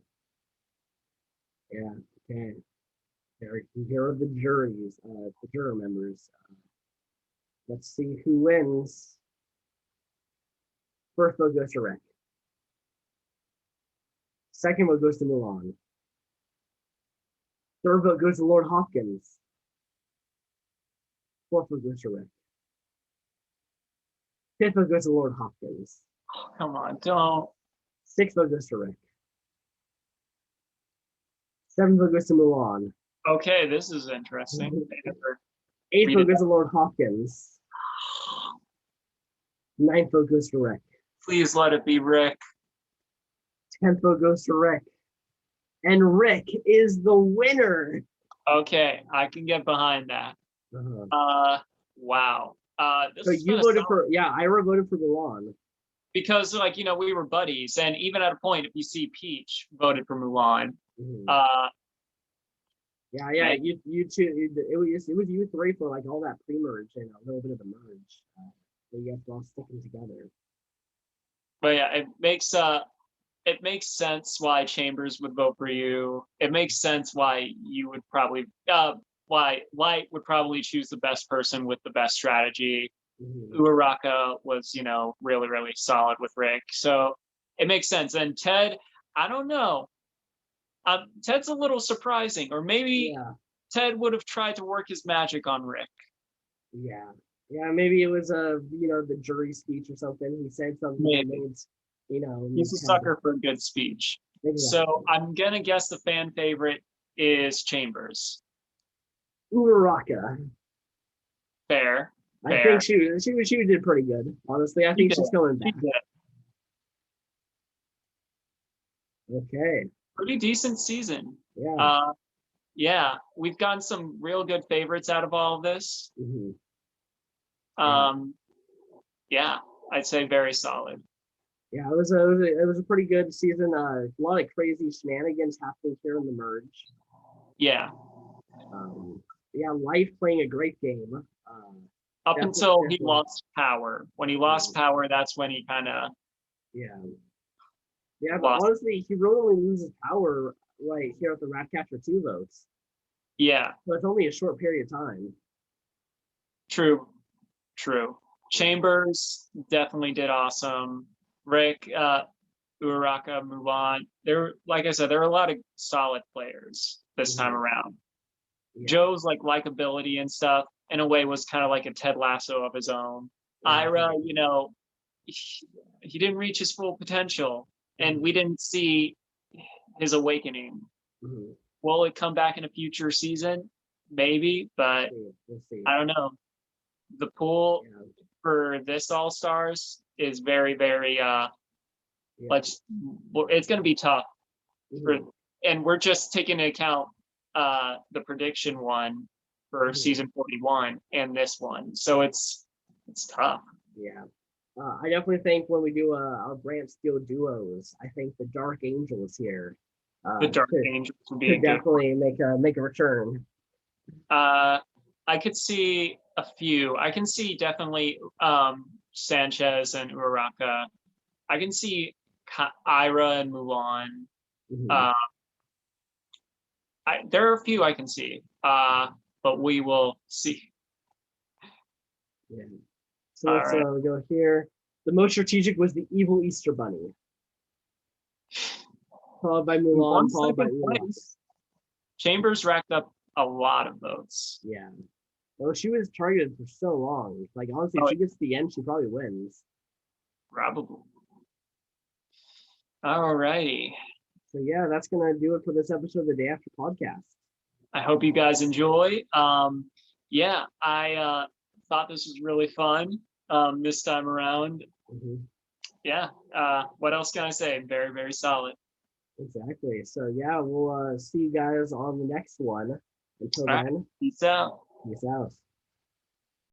Yeah. Okay. Here are the juries, the juror members. Let's see who wins. First vote goes to Rick. Second vote goes to Mulan. Third vote goes to Lord Hopkins. Fourth vote goes to Rick. Fifth vote goes to Lord Hopkins. Oh, come on, don't. Sixth vote goes to Rick. Seventh vote goes to Mulan. Okay, this is interesting. Eighth vote goes to Lord Hopkins. Ninth vote goes to Rick. Please let it be Rick. 10th vote goes to Rick. And Rick is the winner. Okay, I can get behind that. Wow. So you voted for, Ira voted for Mulan. Because, like, we were buddies. And even at a point, if you see Peach voted for Mulan. Mm-hmm. You two, it was you three for like all that pre-merge and a little bit of the merge. So you guys were all sticking together. But yeah, it makes sense why Chambers would vote for you. It makes sense why you would probably why Light would probably choose the best person with the best strategy. Mm-hmm. Uraraka was, really, really solid with Rick. So it makes sense. And Ted, I don't know. Ted's a little surprising, or maybe Ted would have tried to work his magic on Rick. Yeah, maybe it was the jury speech or something. He said something that made, he's a sucker for a good speech. Exactly. So I'm gonna guess the fan favorite is Chambers. Uraraka. Fair. I think she did pretty good. Honestly, I think she's coming back. Okay. Pretty decent season. Yeah. We've gotten some real good favorites out of all of this. Mm-hmm. I'd say very solid. Yeah, it was a pretty good season. A lot of crazy shenanigans happening here in the merge. Yeah. Life playing a great game. Up until he lost power. When he lost power, that's when he kind of. Yeah, but honestly, he really only loses power right here at the Ratcatcher 2 votes. Yeah. So it's only a short period of time. True. Chambers definitely did awesome. Rick, Uraraka, Mulan. Like I said, there were a lot of solid players this time around. Yeah. Joe's likability and stuff, in a way, was kind of like a Ted Lasso of his own. Yeah. Ira, he didn't reach his full potential. And we didn't see his awakening. Mm-hmm. Will it come back in a future season? Maybe, but we'll see. I don't know. The pool for this All Stars is very, very it's going to be tough. Mm-hmm. And we're just taking into account the prediction one for season 41 and this one, so it's tough. Yeah. I definitely think when we do our Brantsteele duos, I think the Dark Angels here. The Dark Angels would be definitely make a return. I could see a few. I can see definitely Sanchez and Uraraka. I can see Ira and Mulan. Mm-hmm. There are a few I can see, but we will see. Yeah. So let's go here. The most strategic was the evil Easter Bunny. Followed by Mulan, followed by Mulan. Chambers racked up a lot of votes. Yeah. Well, she was targeted for so long. Honestly, if she gets to the end, she probably wins. Probably. All righty. So yeah, that's gonna do it for this episode of the Day After podcast. I hope you guys enjoy. Yeah, I thought this was really fun this time around. Mm-hmm. Yeah, what else can I say? Very, very solid. Exactly. So yeah, we'll see you guys on the next one. Until All right, then, peace out. peace out.